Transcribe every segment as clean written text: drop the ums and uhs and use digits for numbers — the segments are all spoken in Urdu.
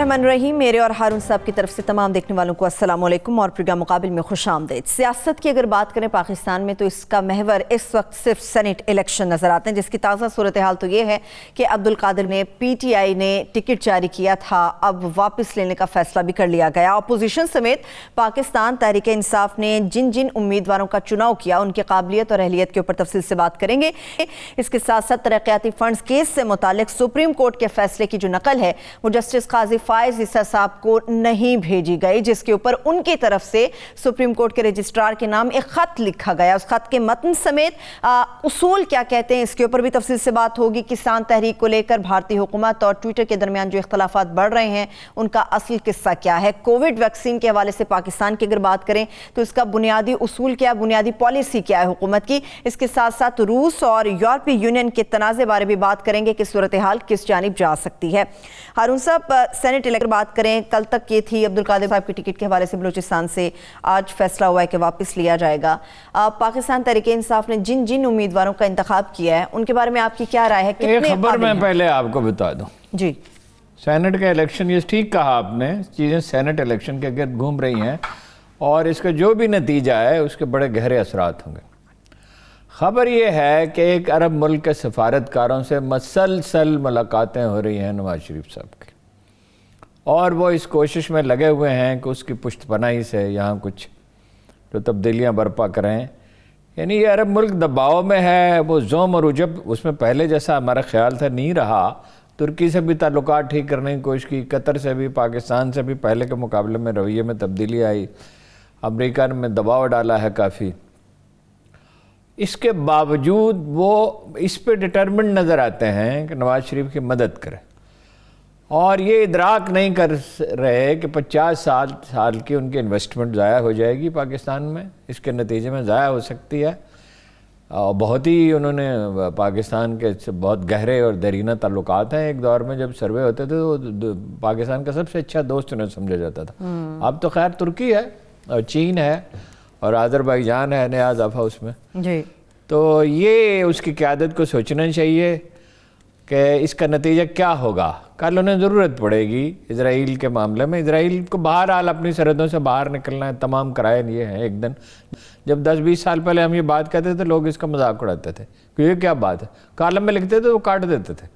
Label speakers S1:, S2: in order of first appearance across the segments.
S1: الرحمن الرحیم، میرے اور ہارون صاحب کی طرف سے تمام دیکھنے والوں کو السلام علیکم اور پروگرام مقابل میں خوش آمدید۔ سیاست کی اگر بات کریں پاکستان میں تو اس کا محور اس وقت صرف سینٹ الیکشن نظر آتے ہیں، جس کی تازہ صورتحال تو یہ ہے کہ عبدالقادر نے پی ٹی آئی نے ٹکٹ جاری کیا تھا، اب واپس لینے کا فیصلہ بھی کر لیا گیا۔ اپوزیشن سمیت پاکستان تحریک انصاف نے جن امیدواروں کا چناؤ کیا ان کی قابلیت اور اہلیت کے اوپر تفصیل سے بات کریں گے۔ اس کے ساتھ ساتھ ترقیاتی فنڈز کیس سے متعلق سپریم کورٹ کے فیصلے کی جو نقل ہے وہ جسٹس قاضی فائز عیسیٰ صاحب کو نہیں بھیجی گئی، جس کے اوپر ان کی طرف سے سپریم کورٹ کے رجسٹرار کے نام ایک خط لکھا گیا۔ اس خط کے متن سمیت اصول کیا کہتے ہیں اس کے اوپر بھی تفصیل سے بات ہوگی۔ کسان تحریک کو لے کر بھارتی حکومت اور ٹویٹر کے درمیان جو اختلافات بڑھ رہے ہیں ان کا اصل قصہ کیا ہے۔ کووڈ ویکسین کے حوالے سے پاکستان کی اگر بات کریں تو اس کا بنیادی اصول کیا، بنیادی پالیسی کیا ہے حکومت کی۔ اس کے ساتھ ساتھ روس اور یورپی یونین کے تنازع بارے بھی بات کریں گے کہ صورتحال کس جانب جا سکتی ہے۔ ہارون صاحب، سینٹ الیکشن بات کریں، کل تک یہ تھی عبدالقادر صاحب کی ٹکٹ کے حوالے سے بلوچستان سے، آج فیصلہ ہوا ہے کہ واپس لیا جائے گا۔ پاکستان تحریک انصاف نے جن امیدواروں کا انتخاب کیا ہے ان کے بارے میں آپ کی کیا رائے ہے؟
S2: ایک خبر میں پہلے آپ کو بتا دوں
S1: جی،
S2: سینٹ کا الیکشن، یہ ٹھیک کہا آپ نے، چیزیں سینٹ الیکشن کے گرد گھوم رہی ہیں اور اس کا جو بھی نتیجہ ہے اس کے بڑے گہرے اثرات ہوں گے۔ خبر یہ ہے کہ ایک عرب ملک کے سفارتکاروں سے مسلسل ملاقاتیں ہو رہی ہیں نواز شریف صاحب کی، اور وہ اس کوشش میں لگے ہوئے ہیں کہ اس کی پشت پناہی سے یہاں کچھ جو تبدیلیاں برپا کریں۔ یعنی یہ عرب ملک دباؤ میں ہے، وہ زوم اور عجب اس میں پہلے جیسا ہمارا خیال تھا نہیں رہا۔ ترکی سے بھی تعلقات ٹھیک کرنے کی کوشش کی، قطر سے بھی، پاکستان سے بھی پہلے کے مقابلے میں رویے میں تبدیلی آئی، امریکہ نے دباؤ ڈالا ہے کافی۔ اس کے باوجود وہ اس پہ ڈٹرمنٹ نظر آتے ہیں کہ نواز شریف کی مدد کریں، اور یہ ادراک نہیں کر رہے کہ 50 سال کی ان کی انویسٹمنٹ ضائع ہو جائے گی پاکستان میں، اس کے نتیجے میں ضائع ہو سکتی ہے۔ اور بہت ہی انہوں نے پاکستان کے بہت گہرے اور دیرینہ تعلقات ہیں۔ ایک دور میں جب سروے ہوتے تھے تو پاکستان کا سب سے اچھا دوست انہیں سمجھا جاتا تھا۔ اب تو خیر ترکی ہے اور چین ہے اور آذربائیجان ہے نیا اضافہ اس میں
S1: جی،
S2: تو یہ اس کی قیادت کو سوچنا چاہیے کہ اس کا نتیجہ کیا ہوگا۔ کل انہیں ضرورت پڑے گی اسرائیل کے معاملے میں، اسرائیل کو بہرحال اپنی سرحدوں سے باہر نکلنا ہے، تمام کرائے یہ ہیں ایک دن۔ جب 10-20 سال پہلے ہم یہ بات کہتے تھے لوگ اس کا مذاق اڑاتے تھے کہ یہ کیا بات ہے، کالم میں لکھتے تھے وہ کاٹ دیتے تھے۔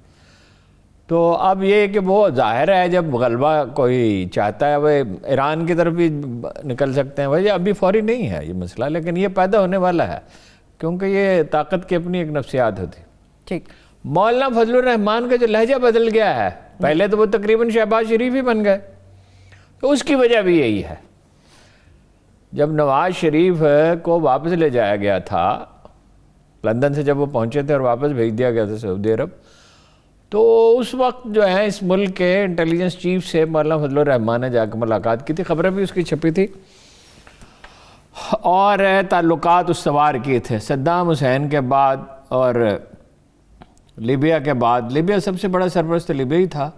S2: تو اب یہ کہ وہ ظاہر ہے جب غلبہ کوئی چاہتا ہے وہ ایران کی طرف بھی نکل سکتے ہیں، وجہ ابھی فوری نہیں ہے یہ مسئلہ، لیکن یہ پیدا ہونے والا ہے کیونکہ یہ طاقت کی اپنی ایک نفسیات ہوتی۔
S1: ٹھیک،
S2: مولانا فضل الرحمان کا جو لہجہ بدل گیا ہے، پہلے تو وہ تقریباً شہباز شریف ہی بن گئے، تو اس کی وجہ بھی یہی ہے۔ جب نواز شریف کو واپس لے جایا گیا تھا لندن سے، جب وہ پہنچے تھے اور واپس بھیج دیا گیا تھا سعودی عرب، تو اس وقت جو ہے اس ملک کے انٹیلیجنس چیف سے مولانا فضل الرحمان نے جا کے ملاقات کی تھی، خبریں بھی اس کی چھپی تھی، اور تعلقات استوار کیے تھے صدام حسین کے بعد اور لیبیا کے بعد۔ لیبیا سب سے بڑا سرپرست لیبیا ہی تھا،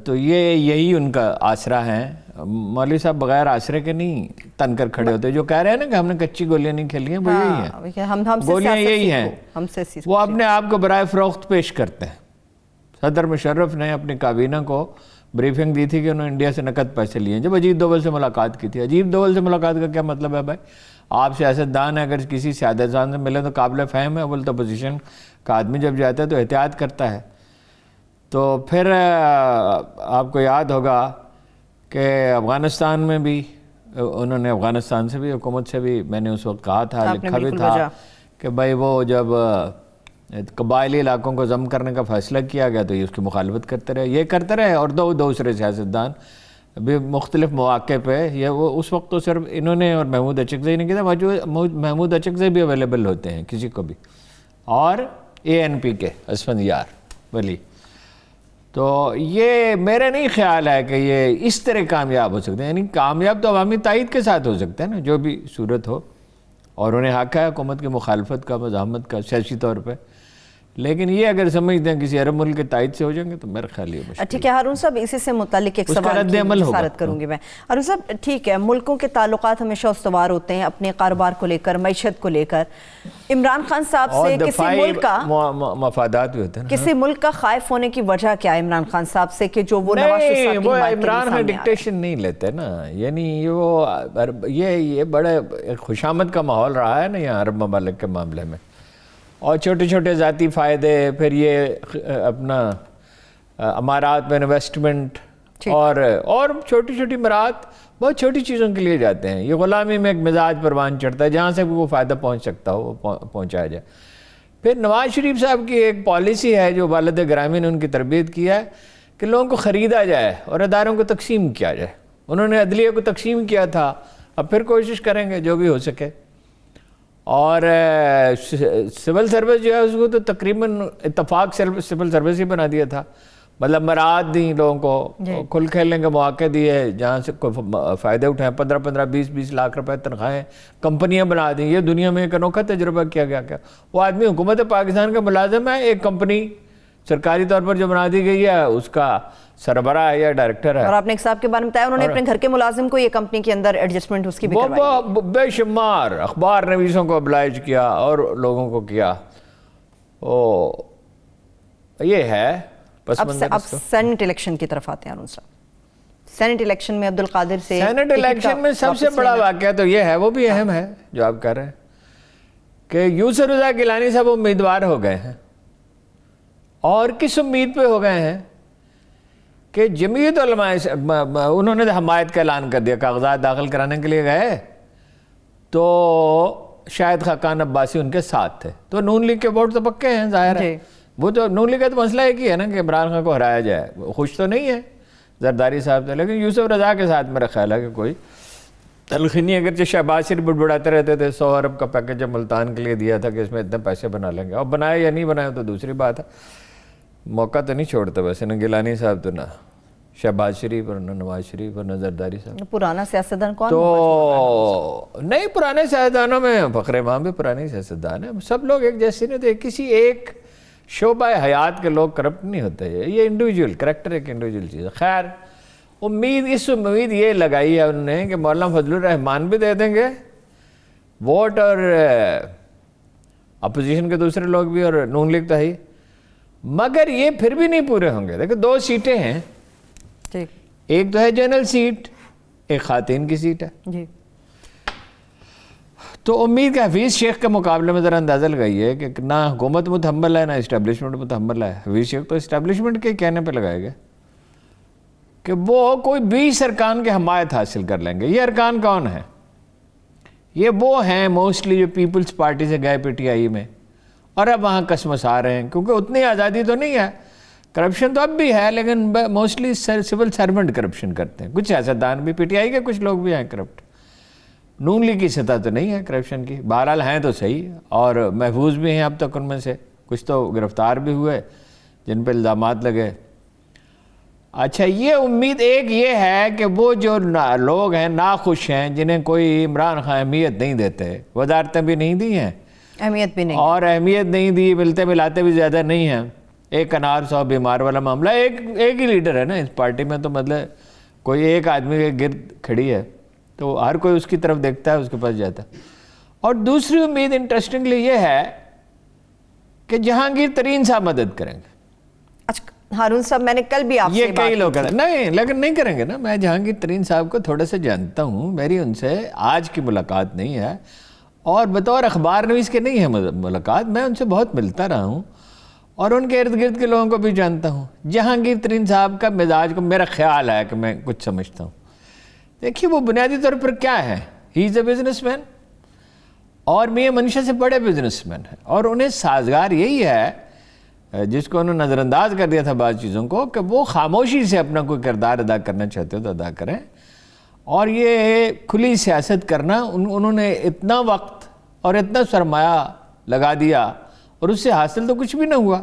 S2: تو یہی ان کا آسرا ہے۔ مولوی صاحب بغیر آسرے کے نہیں تن کر کھڑے ہوتے، جو کہہ رہے ہیں نا کہ ہم نے کچی گولیاں نہیں کھیلی ہیں، وہ یہی ہیں، گولیاں یہی ہیں، وہ اپنے آپ کو برائے فروخت پیش کرتے ہیں۔ صدر مشرف نے اپنی کابینہ کو بریفنگ دی تھی کہ انہوں نے انڈیا سے نقد پیسے لیے ہیں جب اجیت دوول سے ملاقات کی تھی۔ اجیت دوول سے ملاقات کا کیا مطلب ہے بھائی؟ آپ سیاستدان ہیں، اگر کسی سیاستدان سے ملے تو قابل فہم ہے، اول تو اپوزیشن کا آدمی جب جاتا ہے تو احتیاط کرتا ہے۔ تو پھر آپ کو یاد ہوگا کہ افغانستان میں بھی انہوں نے افغانستان سے بھی حکومت سے بھی میں نے اس وقت کہا تھا، لکھا بھی تھا کہ بھائی وہ جب قبائلی علاقوں کو ضم کرنے کا فیصلہ کیا گیا تو یہ اس کی مخالفت کرتے رہے، یہ کرتے رہے، اور دوسرے سیاستدان بھی مختلف مواقع پہ۔ یہ وہ اس وقت تو صرف انہوں نے اور محمود اچکزئی نے کیا تھا، محمود اچکزئی بھی اویلیبل ہوتے ہیں کسی کو بھی، اور ANP کے اسفندیار ولی۔ تو یہ میرا نہیں خیال ہے کہ یہ اس طرح کامیاب ہو سکتے ہیں، یعنی کامیاب تو عوامی تائید کے ساتھ ہو سکتے ہیں نا، جو بھی صورت ہو، اور انہیں حق ہے حکومت کی مخالفت کا، مزاحمت کا سیاسی طور پہ، لیکن یہ اگر سمجھتے ہیں کسی عرب ملک کے تائید سے ہو جائیں گے تو میرا خیال یہ مشکل
S1: ٹھیک ہے ہارون صاحب، اسی سے متعلق ایک
S2: اس کا
S1: سوال
S2: رد
S1: کی
S2: عمل ہوگا۔
S1: وزارت کروں گی میں۔ ہارون صاحب ٹھیک ہے، ملکوں کے تعلقات ہمیشہ استوار ہوتے ہیں اپنے کاروبار کو لے کر، معیشت کو لے کر۔ عمران خان صاحب سے کسی ملک کا
S2: مفادات بھی ہوتے ہیں،
S1: کسی ملک کا خائف ہونے کی وجہ کیا ہے عمران خان صاحب سے کہ جو وہ نواز شریف صاحب کی
S2: وہ
S1: حمایت کے لیے
S2: عمران خان
S1: سامنے آ رہے ہیں؟
S2: ڈکٹیشن نہیں لیتے نا، یعنی یہ بڑے خوشامد کا ماحول رہا ہے نا یہاں عرب ممالک کے معاملے میں، اور چھوٹے چھوٹے ذاتی فائدے، پھر یہ اپنا امارات میں انویسٹمنٹ اور چھوٹی چھوٹی مراد بہت چھوٹی چیزوں کے لیے جاتے ہیں۔ یہ غلامی میں ایک مزاج پروان چڑھتا ہے، جہاں سے وہ فائدہ پہنچ سکتا ہو وہ پہنچایا جائے۔ پھر نواز شریف صاحب کی ایک پالیسی ہے جو والد گرامی نے ان کی تربیت کی ہے کہ لوگوں کو خریدا جائے اور اداروں کو تقسیم کیا جائے۔ انہوں نے عدلیہ کو تقسیم کیا تھا، اب پھر کوشش کریں گے جو بھی ہو سکے۔ اور سول سروس جو ہے اس کو تو تقریباً اتفاق سول سروس ہی بنا دیا تھا، مطلب مراد دیں لوگوں کو، کھل کھیلنے کے مواقع دیے، جہاں سے کوئی فائدے اٹھائیں، 15-15 20-20 لاکھ روپے تنخواہیں کمپنیاں بنا دیں۔ یہ دنیا میں ایک انوکھا تجربہ کیا گیا۔ وہ آدمی حکومت پاکستان کا ملازم ہے، ایک کمپنی سرکاری طور پر جو بنا دی گئی ہے اس کا سربراہ ہے یا ڈائریکٹر ہے۔
S1: اور آپ نے ایک صاحب کے بارے میں بتایا انہوں نے اپنے گھر کے ملازم کو یہ کمپنی کے اندر ایڈجسٹمنٹ اس کی بھی کروائی،
S2: بے شمار اخبار نویسوں کو ابلائج کیا اور لوگوں کو کیا۔ یہ ہے پس منظر۔
S1: اب سینٹ الیکشن کی طرف آتے ہیں ہارون صاحب۔ سینٹ الیکشن میں عبدالقادر سے
S2: سینٹ الیکشن میں سب سے بڑا واقعہ تو یہ ہے، وہ بھی اہم ہے جو آپ کہہ رہے ہیں، کہ یوسف رضا گیلانی صاحب امیدوار ہو گئے ہیں، اور کس امید پہ ہو گئے ہیں کہ جمعیت علماء انہوں نے حمایت کا اعلان کر دیا، کاغذات داخل کرانے کے لیے گئے تو شاہد خاقان عباسی ان کے ساتھ تھے، تو نون لیگ کے ووٹ تو پکے ہیں ظاہر ہے۔ وہ تو نون لیگ کا تو مسئلہ ایک ہی ہے نا کہ عمران خان کو ہرایا جائے، خوش تو نہیں ہے زرداری صاحب سے، لیکن یوسف رضا کے ساتھ میرا خیال ہے کہ کوئی تلخی نہیں۔ اگرچہ شہباز شریف بڑبڑاتے رہتے تھے 100 ارب کا پیکیج ملتان کے لیے دیا تھا کہ اس میں اتنے پیسے بنا لیں گے، اور بنائے یا نہیں بنائے تو دوسری بات ہے، موقع تو نہیں چھوڑتا ویسے، نہ گیلانی صاحب تو نہ شہباز شریف اور نہ نواز شریف اور نہ زرداری صاحب۔
S1: پرانا سیاستدان کون؟
S2: تو نہیں، پرانے سیاستدانوں میں فخر امام بھی پرانے سیاستدان ہیں، سب لوگ ایک جیسے نہیں تھے، کسی ایک شعبہ حیات کے لوگ کرپٹ نہیں ہوتے، یہ انڈیویجول کریکٹر ایک انڈیویجول چیز ہے۔ خیر امید یہ لگائی ہے انہوں نے کہ مولانا فضل الرحمان بھی دے دیں گے ووٹ، اور اپوزیشن کے دوسرے لوگ بھی، اور نون لیگ تو ہے، مگر یہ پھر بھی نہیں پورے ہوں گے۔ دیکھیں 2 سیٹیں ہیں، ایک تو ہے جنرل سیٹ، ایک خواتین کی سیٹ ہے
S1: جی،
S2: تو امید کا حفیظ شیخ کے مقابلے میں ذرا اندازہ لگائیے کہ نہ حکومت متحمل ہے نہ اسٹیبلشمنٹ متحمل ہے۔ حفیظ شیخ تو اسٹیبلشمنٹ کے کہنے پہ لگائے گا کہ وہ کوئی 20 ارکان کے حمایت حاصل کر لیں گے۔ یہ ارکان کون ہیں؟ یہ وہ ہیں موسٹلی جو پیپلز پارٹی سے گئے پی ٹی آئی میں، اور اب وہاں کسمس آ رہے ہیں، کیونکہ اتنی آزادی تو نہیں ہے، کرپشن تو اب بھی ہے لیکن موسٹلی سول سرونٹ کرپشن کرتے ہیں۔ کچھ سیاستدان بھی، پی ٹی آئی کے کچھ لوگ بھی ہیں کرپٹ، نون لیگ کی سطح تو نہیں ہے کرپشن کی، بہرحال ہیں تو صحیح، اور محفوظ بھی ہیں اب تک ان میں سے، کچھ تو گرفتار بھی ہوئے جن پہ الزامات لگے۔ اچھا، یہ امید ایک یہ ہے کہ وہ جو لوگ ہیں ناخوش ہیں، جنہیں کوئی عمران خان اہمیت نہیں دیتے، وزارتیں بھی نہیں دی ہیں،
S1: اہمیت بھی نہیں،
S2: اور اہمیت نہیں دی، ملتے ملاتے بھی زیادہ نہیں ہیں، ایک انار 100 بیمار والا معاملہ، ایک ہی لیڈر ہے نا اس پارٹی میں، تو مطلب کوئی ایک آدمی کے گرد کھڑی ہے تو ہر کوئی اس کی طرف دیکھتا ہے، اس کے پاس جاتا ہے۔ اور دوسری امید انٹرسٹنگلی یہ ہے کہ جہانگیر ترین صاحب مدد کریں گے۔
S1: اچھا ہارون صاحب، میں نے کل بھی آپ سے
S2: یہ کئی لوگ کہتے ہیں نہیں، لیکن نہیں کریں گے نا۔ میں جہانگیر ترین صاحب کو تھوڑا سا جانتا ہوں، میری ان سے آج کی ملاقات نہیں ہے، اور بطور اخبار نویس کے نہیں ہے ملاقات، میں ان سے بہت ملتا رہا ہوں اور ان کے ارد گرد کے لوگوں کو بھی جانتا ہوں۔ جہانگیر ترین صاحب کا مزاج کو میرا خیال ہے کہ میں کچھ سمجھتا ہوں۔ دیکھیے وہ بنیادی طور پر کیا ہے، ہی از اے بزنس مین، اور میاں منشا سے بڑے بزنس مین ہیں، اور انہیں سازگار یہی ہے جس کو انہوں نے نظر انداز کر دیا تھا بعض چیزوں کو، کہ وہ خاموشی سے اپنا کوئی کردار ادا کرنا چاہتے ہو تو ادا کریں، اور یہ کھلی سیاست کرنا انہوں نے اتنا وقت اور اتنا سرمایہ لگا دیا اور اس سے حاصل تو کچھ بھی نہ ہوا۔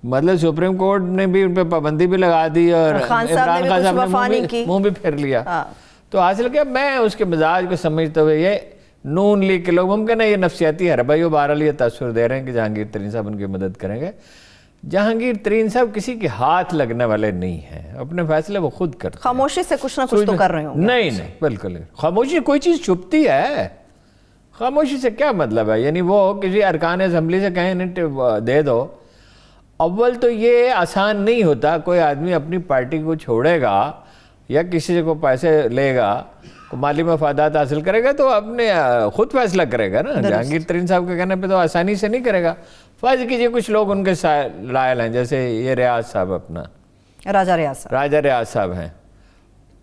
S2: مطلب سپریم کورٹ نے بھی ان پہ پابندی بھی لگا دی اور
S1: خان
S2: عمران خان صاحب نے
S1: کی
S2: منہ بھی پھیر لیا، تو حاصل کیا؟ میں اس کے مزاج کو سمجھتے ہوئے یہ نون لیگ کے لوگ ممکن ہے یہ نفسیاتی حربہ ہی بہرحال یہ تاثر دے رہے ہیں کہ جہانگیر ترین صاحب ان کی مدد کریں گے. جہانگیر ترین صاحب کسی کے ہاتھ لگنے والے نہیں ہیں, اپنے فیصلے وہ خود کرتے ہیں.
S1: خاموشی سے کچھ نہ کچھ تو کر رہے ہوں.
S2: نہیں بالکل خاموشی کوئی چیز چھپتی ہے, خاموشی سے کیا مطلب ہے؟ یعنی وہ کسی ارکان اسمبلی سے کہیں دے دو. اول تو یہ آسان نہیں ہوتا, کوئی آدمی اپنی پارٹی کو چھوڑے گا یا کسی سے کو پیسے لے گا, مالی مفادات حاصل کرے گا تو اپنے خود فیصلہ کرے گا نا. جہانگیر ترین صاحب کے کہنے پہ تو آسانی سے نہیں کرے گا. فرض کیجیے کچھ لوگ ان کے لائل ہیں, جیسے یہ ریاض صاحب, اپنا
S1: راجہ ریاض
S2: صاحب ہیں,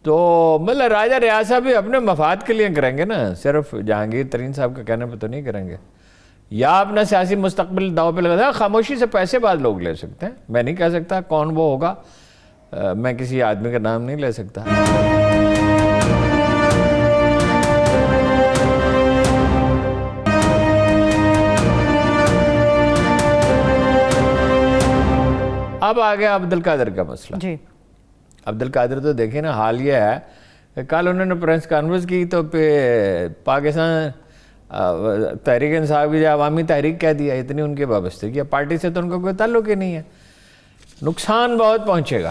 S2: تو مطلب راجہ ریاض صاحب بھی اپنے مفاد کے لیے کریں گے نا, صرف جہانگیر ترین صاحب کے کہنے پہ تو نہیں کریں گے. یا اپنا سیاسی مستقبل داؤ پہ لگا دیں. خاموشی سے پیسے بعض لوگ لے سکتے ہیں, میں نہیں کہہ سکتا کون وہ ہوگا, میں کسی آدمی کا نام نہیں لے سکتا. اب آ گیا عبدالقادر کا مسئلہ.
S1: جی
S2: عبدالقادر تو دیکھیں نا, حال یہ ہے کہ کل انہوں نے پریس کانفرنس کی تو پاکستان تحریک انصاف کی جو عوامی تحریک کہہ دیا, اتنی ان کی وابستگی ہے پارٹی سے تو ان کا کوئی تعلق ہی نہیں ہے. نقصان بہت پہنچے گا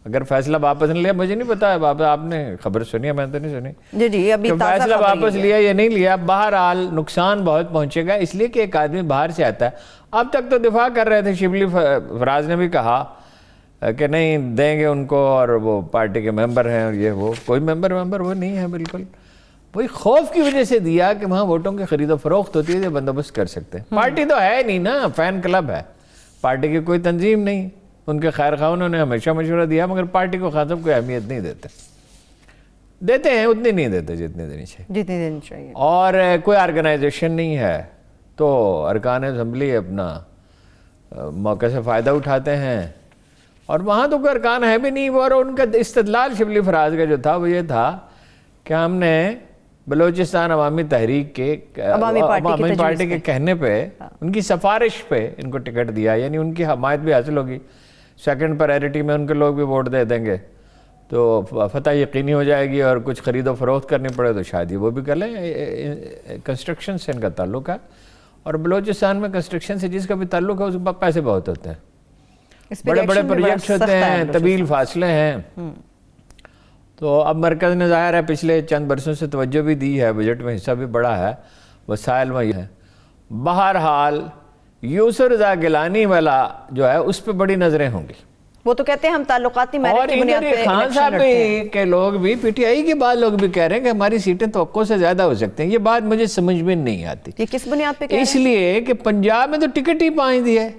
S2: اگر فیصلہ واپس نہیں لیا. مجھے نہیں پتا ہے, آپ نے خبر سنی ہے, میں تو نہیں سنی.
S1: جی ابھی
S2: فیصلہ واپس لیا یا نہیں لیا, بہرحال نقصان بہت پہنچے گا, اس لیے کہ ایک آدمی باہر سے آتا ہے. اب تک تو دفاع کر رہے تھے, شبلی فراز نے بھی کہا کہ نہیں دیں گے ان کو, اور وہ پارٹی کے ممبر ہیں, اور یہ وہ کوئی ممبر وہ نہیں ہے بالکل. وہی خوف کی وجہ سے دیا کہ وہاں ووٹوں کی خرید و فروخت ہوتی ہے, جو بندوبست کر سکتے ہیں. پارٹی تو ہے نہیں نا, فین کلب ہے, پارٹی کی کوئی تنظیم نہیں. ان کے خیر خواہوں نے ہمیشہ مشورہ دیا, مگر پارٹی کو خاطب کوئی اہمیت نہیں دیتے ہیں, اتنی نہیں دیتے جتنی دینی چاہیے. اور کوئی آرگنائزیشن نہیں ہے, تو ارکان اسمبلی اپنا موقع سے فائدہ اٹھاتے ہیں. اور وہاں تو کوئی ارکان ہے بھی نہیں. وہ اور ان کا استدلال شبلی فراز کا جو تھا وہ یہ تھا کہ ہم نے بلوچستان عوامی تحریک کے عوامی پارٹی کے کہنے پہ, ان کی سفارش پہ ان کو ٹکٹ دیا, یعنی ان کی حمایت بھی حاصل ہوگی. سیکنڈ پرائرٹی میں ان کے لوگ بھی ووٹ دے دیں گے تو فتح یقینی ہو جائے گی, اور کچھ خرید و فروخت کرنی پڑے تو شاید وہ بھی کر لیں. کنسٹرکشن سے ان کا تعلق ہے, اور بلوچستان میں کنسٹرکشن سے جس کا بھی تعلق ہے اس کے پاس پیسے بہت ہوتے ہیں, بڑے بڑے پروجیکٹس ہوتے ہیں, طویل فاصلے ہیں. تو اب مرکز نے ظاہر ہے پچھلے چند برسوں سے توجہ بھی دی ہے, بجٹ میں حصہ بھی بڑا ہے, وسائل میں ہے. بہرحال یوسف رضا گیلانی والا جو ہے اس پہ بڑی نظریں ہوں گی.
S1: وہ تو کہتے ہیں ہم تعلقاتی میرٹ کی بنیاد پہ
S2: خان صاحب کے لوگ بھی, پی ٹی آئی کے بعد لوگ بھی کہہ رہے ہیں کہ ہماری سیٹیں توقع سے زیادہ ہو سکتے ہیں. یہ بات مجھے سمجھ میں نہیں آتی.
S1: یہ کس بنیاد پہ کہہ رہے ہیں؟
S2: اس لیے کہ پنجاب میں تو ٹکٹ ہی 5 دیا ہے,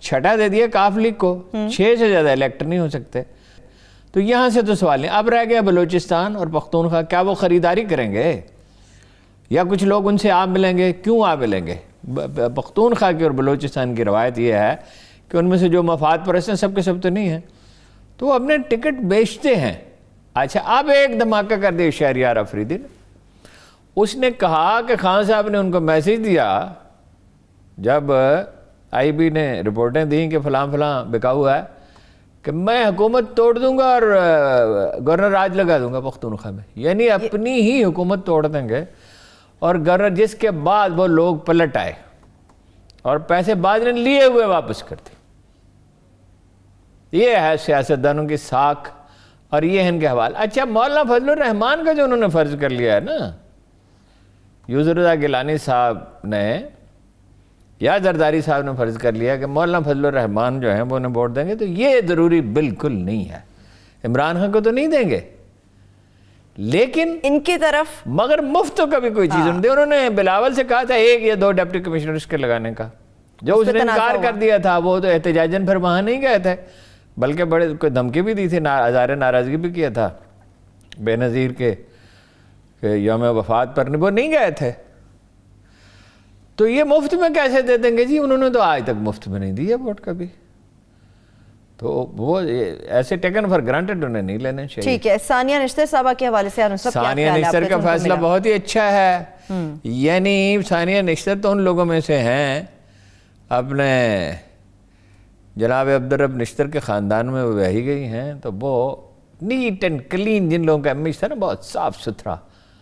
S2: 6 دے دیا کاف لیگ کو, 6 سے زیادہ الیکٹ نہیں ہو سکتے. تو یہاں سے تو سوال نہیں. اب رہ گیا بلوچستان اور پختونخوا, کیا وہ خریداری کریں گے یا کچھ لوگ ان سے آپ ملیں گے؟ کیوں آپ ملیں گے؟ پختونخوا کی اور بلوچستان کی روایت یہ ہے کہ ان میں سے جو مفاد پرست ہیں سب کے سب تو نہیں ہیں, تو وہ اپنے ٹکٹ بیچتے ہیں. اچھا اب ایک دھماکہ کر دیا شہریار افریدی نے. اس نے کہا کہ خان صاحب نے ان کو میسج دیا جب آئی بی نے رپورٹیں دیں کہ فلاں بکا ہوا ہے, کہ میں حکومت توڑ دوں گا اور گورنر راج لگا دوں گا پختونخوا میں. یعنی اپنی ہی حکومت توڑ دیں گے, اور گورنر, جس کے بعد وہ لوگ پلٹ آئے اور پیسے بعد نے لیے ہوئے واپس کر دی. یہ ہے سیاستدانوں کی ساکھ, اور یہ ہے ان کے حوالے. اچھا مولانا فضل الرحمان کا جو انہوں نے فرض کر لیا ہے نا, یوسف رضا گیلانی صاحب نے یا زرداری صاحب نے فرض کر لیا کہ مولانا فضل الرحمان جو ہیں وہ انہیں ووٹ دیں گے, تو یہ ضروری بالکل نہیں ہے. عمران خان کو تو نہیں دیں گے, لیکن
S1: ان کی طرف
S2: مگر مفت تو کبھی کوئی چیز نہیں دی. انہوں نے بلاول سے کہا تھا 1 یا 2 ڈپٹی کمشنرز کے لگانے کا, جو اس نے انکار کر دیا تھا. وہ تو احتجاجاً پھر وہاں نہیں گئے تھے, بلکہ بڑے کوئی دھمکی بھی دی تھی, اظہار ناراضگی بھی کیا تھا بے نظیر کے کہ یوم وفات پر, وہ نہیں گئے تھے. تو یہ مفت میں کیسے دے دیں گے جی؟ انہوں نے تو آج تک مفت میں نہیں دیا ووٹ کبھی. تو وہ ایسے ٹیکن فار گرانٹڈ انہیں نہیں لینے چاہیے.
S1: ٹھیک ہے. ثانیہ نشتر صاحبہ کے حوالے سے
S2: ثانیہ نشتر کا فیصلہ بہت ہی اچھا ہے. یعنی ثانیہ نشتر تو ان لوگوں میں سے ہیں, اپنے جناب عبدالرب نشتر کے خاندان میں وہ وہی گئی ہیں, تو وہ نیٹ اینڈ کلین, جن لوگوں کا امیج تھا نا بہت صاف ستھرا,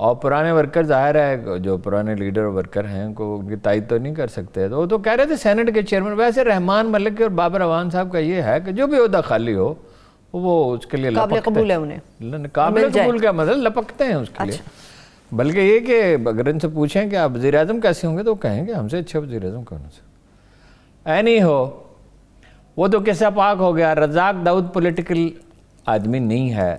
S2: اور پرانے ورکر ظاہر ہے جو پرانے لیڈر اور ورکر ہیں کو ان کی تائید تو نہیں کر سکتے. تو وہ تو کہہ رہے تھے سینٹ کے چیئرمین. ویسے رحمان ملک اور بابر اعوان صاحب کا یہ ہے کہ جو بھی عہدہ خالی ہو وہ اس کے لیے
S1: قابل قبول ہے انہیں,
S2: قابل قبول کا مطلب لپکتے ہیں اس کے لیے. بلکہ یہ کہ اگر ان سے پوچھیں کہ آپ وزیر اعظم کیسے ہوں گے تو وہ کہیں گے ہم سے اچھا وزیر اعظم کون سے. اینی ہو وہ تو قصہ پاک ہو گیا. رزاق داؤد پولیٹیکل آدمی نہیں ہے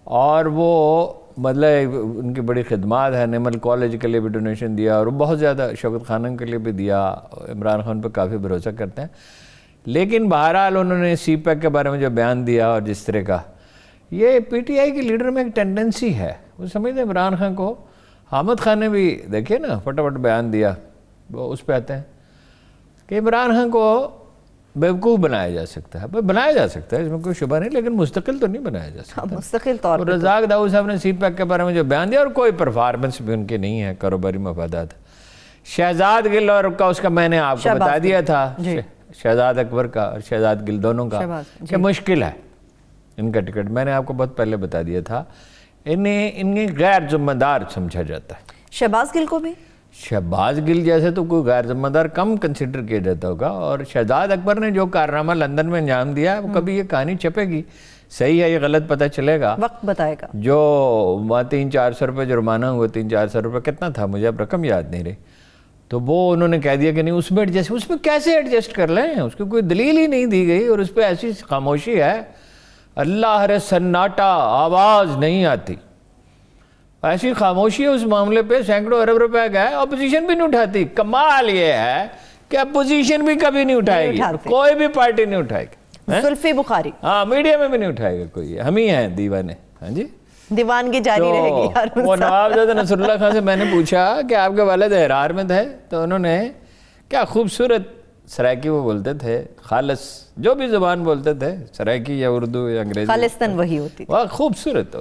S2: اور وہ مطلب ان کی بڑی خدمات ہے. نمل کالج کے لیے بھی ڈونیشن دیا اور بہت زیادہ شوکت خانم کے لیے بھی دیا. عمران خان پہ کافی بھروسہ کرتے ہیں. لیکن بہرحال انہوں نے سی پیک کے بارے میں جو بیان دیا اور جس طرح کا, یہ پی ٹی آئی کے لیڈر میں ایک ٹینڈنسی ہے. وہ سمجھتے ہیں عمران خان کو. حامد خان نے بھی دیکھیے نا فٹافٹ بیان دیا. وہ اس پہ آتے ہیں کہ عمران خان کو بیوقوف بنایا جا سکتا ہے. بنایا جا سکتا ہے اس میں کوئی شبہ نہیں, لیکن مستقل تو نہیں بنایا جا سکتا.
S1: مستقل طور پر
S2: رزاق داؤد صاحب نے سی پیک کے بارے میں جو بیان دیا اور کوئی پرفارمنس بھی ان کی نہیں ہے, کاروباری مفادات. شہزاد گل اور کا اس کا میں نے آپ کو بتا دیا تھا, شہزاد اکبر کا اور شہزاد گل دونوں کا, کہ مشکل ہے ان کا ٹکٹ. میں نے آپ کو بہت پہلے بتا دیا تھا. انہیں غیر ذمہ دار سمجھا جاتا ہے.
S1: شہباز گل کو بھی
S2: شہباز گل جیسے تو کوئی غیر ذمہ دار کم کنسیڈر کیا جاتا ہوگا. اور شہزاد اکبر نے جو کارنامہ لندن میں انجام دیا وہ کبھی یہ کہانی چھپے گی, صحیح ہے یہ غلط پتہ چلے گا,
S1: وقت بتائے گا.
S2: جو وہاں 300-400 روپے جرمانہ ہوا, 300-400 روپے کتنا تھا مجھے اب رقم یاد نہیں رہی, تو وہ انہوں نے کہہ دیا کہ نہیں اس میں ایڈجسٹ, اس میں کیسے ایڈجسٹ کر لیں, اس کی کوئی دلیل ہی نہیں دی گئی اور اس پہ ایسی خاموشی ہے. اللہ رے سناٹا, آواز نہیں آتی, ایسی خاموشی ہے اس معاملے پہ. سینکڑوں ارب روپے گئے, اپوزیشن بھی نہیں اٹھاتی. کمال یہ ہے کہ اپوزیشن بھی کبھی نہیں اٹھائے گی, کوئی بھی پارٹی نہیں اٹھائے گی.
S1: زلفی بخاری
S2: ہاں میڈیا میں بھی نہیں اٹھائے گا کوئی, ہم ہی ہیں دیوانے. ہاں جی
S1: دیوانگی جاری رہے گی.
S2: وہ نوابزادہ نصر اللہ خان سے میں نے پوچھا کہ آپ کے والد احرار میں تھے, تو انہوں نے کیا خوبصورت سرائکی وہ بولتے تھے, خالص جو بھی زبان بولتے تھے, سرائکی یا اردو یا انگریزی,
S1: خالصتاً وہی ہوتی تھی.
S2: خوبصورت.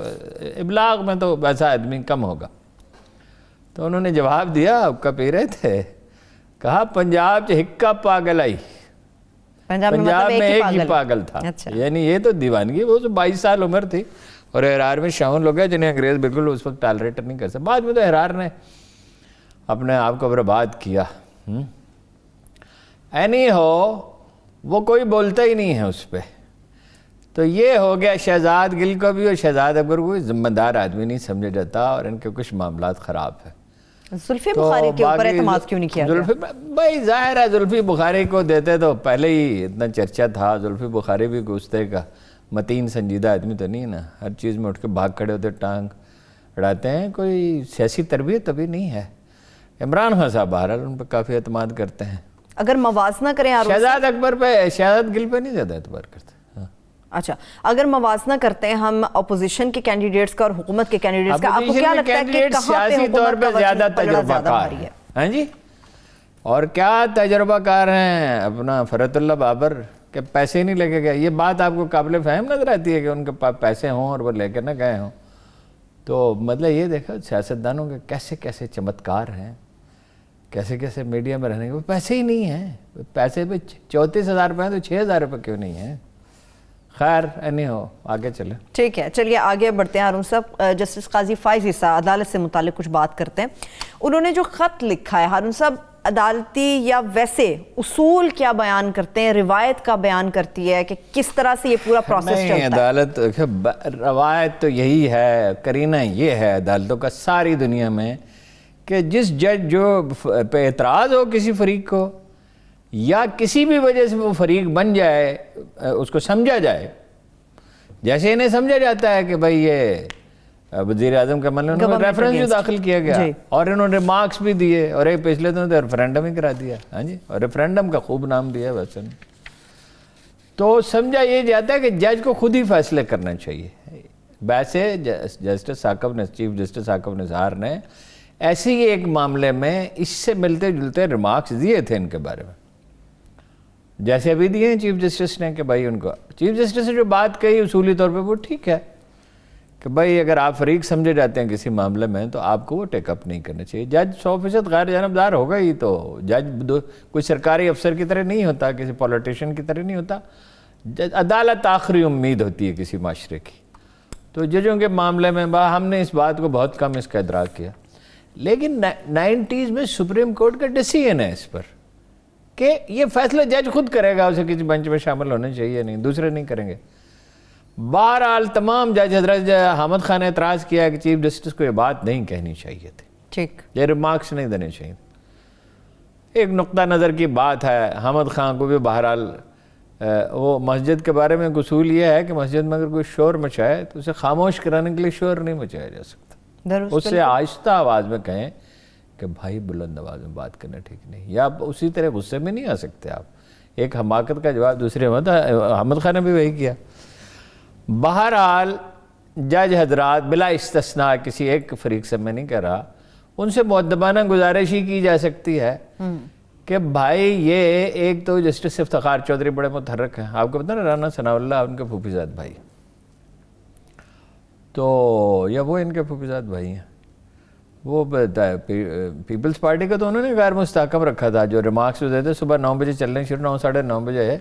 S2: ابلاغ میں تو ویسا آدمی کم ہوگا. تو انہوں نے جواب دیا, آپ کا پی رہے تھے, کہا پنجاب چ ہکا پاگل آئی, پنجاب میں ایک ہی پاگل تھا. یعنی یہ تو دیوانگی, وہ 22 سال عمر تھی اور احرار میں شامل ہو گیا جنہیں انگریز بالکل اس وقت ٹالریٹ نہیں کر سکتے. بعد میں تو احرار نے اپنے آپ کو برباد کیا. اینی ہو وہ کوئی بولتا ہی نہیں ہے اس پہ. تو یہ ہو گیا شہزاد گل کو بھی اور شہزاد اکبر کو بھی ذمہ دار آدمی نہیں سمجھا جاتا اور ان کے کچھ معاملات خراب ہیں.
S1: زلفی بخاری کے اوپر اعتماد کیوں نہیں کیا گیا؟
S2: بھائی ظاہر ہے زلفی بخاری کو دیتے تو پہلے ہی اتنا چرچا تھا. زلفی بخاری بھی گزشتے کا متین سنجیدہ آدمی تو نہیں نا, ہر چیز میں اٹھ کے بھاگ کھڑے ہوتے, ٹانگ اڑاتے ہیں. کوئی سیاسی تربیت ابھی نہیں ہے. عمران خان صاحب بہرحال ان پہ کافی اعتماد کرتے ہیں.
S1: اگر موازنہ کریں
S2: شہزاد اکبر پہ, شہزاد گل پہ نہیں زیادہ اعتبار کرتے.
S1: اچھا اگر موازنہ کرتے ہیں ہم اپوزیشن کے کینڈیڈیٹس کا اور حکومت کے کینڈیڈیٹس کا, آپ کو کیا لگتا ہے کہ کہاں پہ حکومت کا
S2: زیادہ تجربہ کار ہے؟ ہاں جی, اور کیا تجربہ کار ہیں اپنا فرت اللہ بابر, کہ پیسے ہی نہیں لے کے گئے. یہ بات آپ کو قابل فہم نظر آتی ہے کہ ان کے پاس پیسے ہوں اور وہ لے کے نہ گئے ہوں. تو مطلب یہ دیکھو سیاستدانوں کے کیسے کیسے چمتکار ہیں, کیسے کیسے میڈیا میں رہنے کے, وہ پیسے ہی نہیں ہیں. پیسے پہ 34,000 روپے ہیں تو 6,000 روپے کیوں نہیں ہیں. خیر نہیں ہو, آگے چلیں.
S1: ٹھیک ہے, چلیے آگے بڑھتے ہیں. ہارون صاحب, جسٹس قاضی فائز عیسیٰ عدالت سے متعلق کچھ بات کرتے ہیں. انہوں نے جو خط لکھا ہے ہارون صاحب, عدالتی یا ویسے اصول کیا بیان کرتے ہیں, روایت کا بیان کرتی ہے کہ کس طرح سے یہ پورا پروسیس چلتا ہے؟
S2: عدالت روایت تو یہی ہے, کرینہ یہ ہے عدالتوں کا ساری دنیا میں, کہ جس جج جو پہ اعتراض ہو کسی فریق کو یا کسی بھی وجہ سے وہ فریق بن جائے, اس کو سمجھا جائے, جیسے انہیں سمجھا جاتا ہے کہ بھائی یہ وزیر اعظم کا مطلب ریفرنس جو داخل کیا گیا اور انہوں نے ریمارکس بھی دیے, اور ایک پچھلے دنوں تو ریفرینڈم ہی کرا دیا. ہاں جی, اور ریفرینڈم کا خوب نام دیا ویسے, تو سمجھا یہ جاتا ہے کہ جج کو خود ہی فیصلے کرنا چاہیے. ویسے جسٹس ثاقب نے, چیف جسٹس ثاقب نثار نے ایسے ہی ایک معاملے میں اس سے ملتے جلتے ریمارکس دیے تھے ان کے بارے میں, جیسے ابھی دیے ہیں چیف جسٹس نے, کہ بھائی ان کو چیف جسٹس نے جو بات کہی اصولی طور پہ وہ ٹھیک ہے کہ بھائی اگر آپ فریق سمجھے جاتے ہیں کسی معاملے میں تو آپ کو وہ ٹیک اپ نہیں کرنا چاہیے. جج 100% غیر جانبدار ہوگا ہی, تو جج کوئی سرکاری افسر کی طرح نہیں ہوتا, کسی پولیٹیشین کی طرح نہیں ہوتا. عدالت آخری امید ہوتی ہے کسی معاشرے کی, تو ججوں کے معاملے میں ہم نے اس بات کو بہت کم اس کا ادراک کیا، لیکن 90s میں سپریم کورٹ کا ڈیسیژن ہے اس پر کہ یہ فیصلہ جج خود کرے گا، اسے کسی بنچ میں شامل ہونا چاہیے نہیں، دوسرے نہیں کریں گے۔ بہرحال تمام جج حضرت حامد خان نے اعتراض کیا کہ چیف جسٹس کو یہ بات نہیں کہنی چاہیے تھی،
S1: ٹھیک،
S2: یہ ریمارکس نہیں دینے چاہیے۔ ایک نقطہ نظر کی بات ہے، حامد خان کو بھی بہرحال وہ مسجد کے بارے میں ایک اصول یہ ہے کہ مسجد میں اگر کوئی شور مچائے تو اسے خاموش کرانے کے لیے شور نہیں مچایا جا سکتا، اس سے آہستہ آواز میں کہیں کہ بھائی بلند آواز میں بات کرنا ٹھیک نہیں، یا اسی طرح غصے میں نہیں آ سکتے آپ، ایک حماقت کا جواب دوسرے حامد خان نے بھی وہی کیا۔ بہرحال جج حضرات بلا استثناء، کسی ایک فریق سے میں نہیں کہہ رہا، ان سے مؤدبانہ گزارش ہی کی جا سکتی ہے کہ بھائی یہ ایک تو جسٹس افتخار چودھری بڑے متحرک ہیں، آپ کو پتہ نا رانا ثناء اللہ ان کے پھوپھی زاد بھائی، تو یا وہ ان کے پھوپھی زاد بھائی ہیں، وہ پیپلز پارٹی کا تو انہوں نے غیر مستحکم رکھا تھا، جو ریمارکس ہوتے تھے صبح 9 بجے چلنے شروع، 9 ساڑھے 9 بجے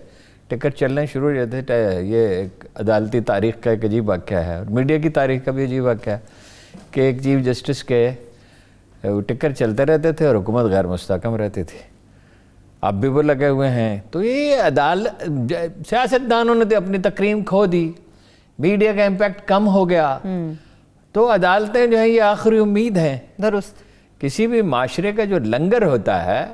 S2: ٹکٹ چلنے شروع ہو جاتے تھے۔ یہ ایک عدالتی تاریخ کا ایک عجیب واقعہ ہے، اور میڈیا کی تاریخ کا بھی عجیب واقعہ ہے کہ ایک چیف جسٹس کے ٹکٹ چلتے رہتے تھے اور حکومت غیر مستحکم رہتی تھی، اب بھی وہ لگے ہوئے ہیں۔ تو یہ عدالت، سیاستدانوں نے اپنی تکریم کھو دی، میڈیا کا امپیکٹ کم ہو گیا، تو عدالتیں جو ہیں یہ آخری امید ہیں۔
S1: درست،
S2: کسی بھی معاشرے کا جو لنگر ہوتا ہے،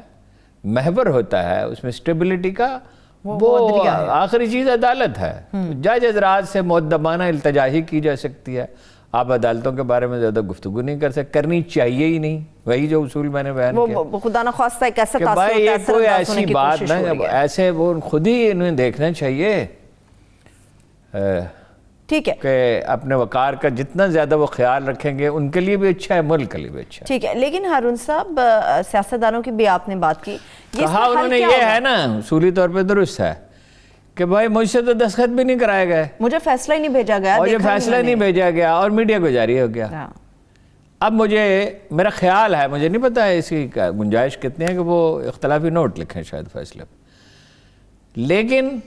S2: محور ہوتا ہے، اس میں اسٹیبلٹی کا وہ آخری چیز عدالت ہے۔ جج حضرات سے مؤدبانہ التجا ہی کی جا سکتی ہے، آپ عدالتوں کے بارے میں زیادہ گفتگو نہیں کر سکتے، کرنی چاہیے ہی نہیں، وہی جو اصول میں نے بیان کیا،
S1: وہ خدا نہ خواستہ ایک ایسا
S2: کہ
S1: تاثر
S2: بھائی یہ
S1: ہوتا ہے،
S2: کوئی ایسی بات نہ، ایسے وہ خود ہی انہیں دیکھنا چاہیے
S1: ٹھیک ہے
S2: کہ اپنے وقار کا جتنا زیادہ وہ خیال رکھیں گے ان کے لیے بھی اچھا ہے، ملک کے لیے بھی اچھا ہے۔
S1: ٹھیک ہے، لیکن ہارون صاحب سیاستدانوں کی بھی آپ نے بات کی،
S2: کہا انہوں نے یہ ہے نا، اصولی طور پہ درست ہے کہ بھائی مجھ سے تو دستخط بھی نہیں کرائے گئے،
S1: مجھے فیصلہ ہی نہیں بھیجا گیا،
S2: اور یہ فیصلہ نہیں بھیجا گیا اور میڈیا کو جاری ہو گیا۔ اب مجھے میرا خیال ہے، مجھے نہیں پتا ہے اس کی گنجائش کتنی ہے کہ وہ اختلافی نوٹ لکھیں شاید فیصلے پہ، لیکن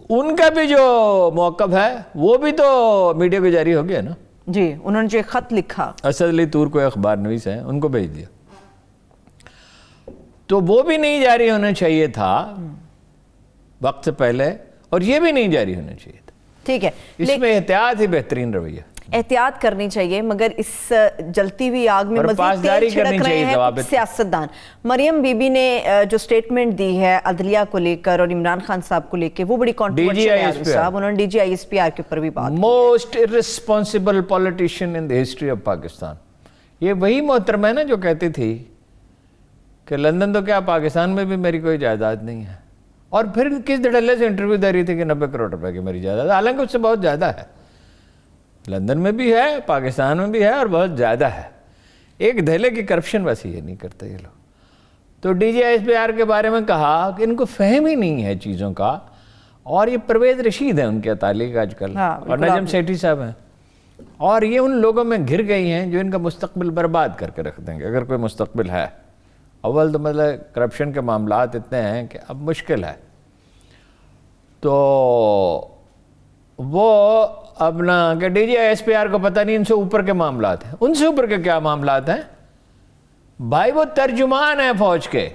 S2: ان کا بھی جو موقف ہے وہ بھی تو میڈیا کو جاری ہو گیا نا۔
S1: جی، انہوں نے جو ایک خط لکھا،
S2: اسد علی طور کو اخبار نویس ہیں، ان کو بھیج دیا، تو وہ بھی نہیں جاری ہونا چاہیے تھا وقت سے پہلے، اور یہ بھی نہیں جاری ہونا چاہیے تھا۔
S1: ٹھیک ہے،
S2: اس میں احتیاط ہی بہترین رویہ،
S1: احتیاط کرنی چاہیے، مگر اس جلتی ہوئی آگ میں مزید تیل چھڑک رہے ہیں کچھ سیاستدان۔ مریم بی بی نے جو سٹیٹمنٹ دی ہے عدلیہ کو لے کر اور عمران خان صاحب کو لے کے، وہ بڑی کنٹروورشل ہے صاحب، انہوں نے D G I S P R کے اوپر بھی بات کی۔
S2: Most irresponsible politician in the history of Pakistan, یہ وہی محترمہ ہے نا جو کہتی تھی کہ لندن تو کیا پاکستان میں بھی میری کوئی جائیداد نہیں ہے، اور پھر کس دھڑلے سے انٹرویو دے رہی تھی کہ 90 کروڑ روپے کی میری جائیداد، حالانکہ اس سے بہت زیادہ ہے، لندن میں بھی ہے، پاکستان میں بھی ہے، اور بہت زیادہ ہے۔ ایک دھیلے کی کرپشن بس یہ نہیں کرتے یہ لوگ۔ تو D G I S P R کے بارے میں کہا کہ ان کو فہم ہی نہیں ہے چیزوں کا، اور یہ پرویز رشید ہیں ان کے تعلق آج کل، اور نجم سیٹھی صاحب ہیں، اور یہ ان لوگوں میں گھر گئی ہیں جو ان کا مستقبل برباد کر کے رکھ دیں گے اگر کوئی مستقبل ہے۔ اول تو مطلب کرپشن کے معاملات اتنے ہیں کہ اب مشکل ہے، تو وہ اپنا کہ D G I S P R کو پتہ نہیں ان سے اوپر کے معاملات ہیں، ان سے اوپر کے کیا معاملات ہیں بھائی؟ وہ ترجمان ہیں فوج کے،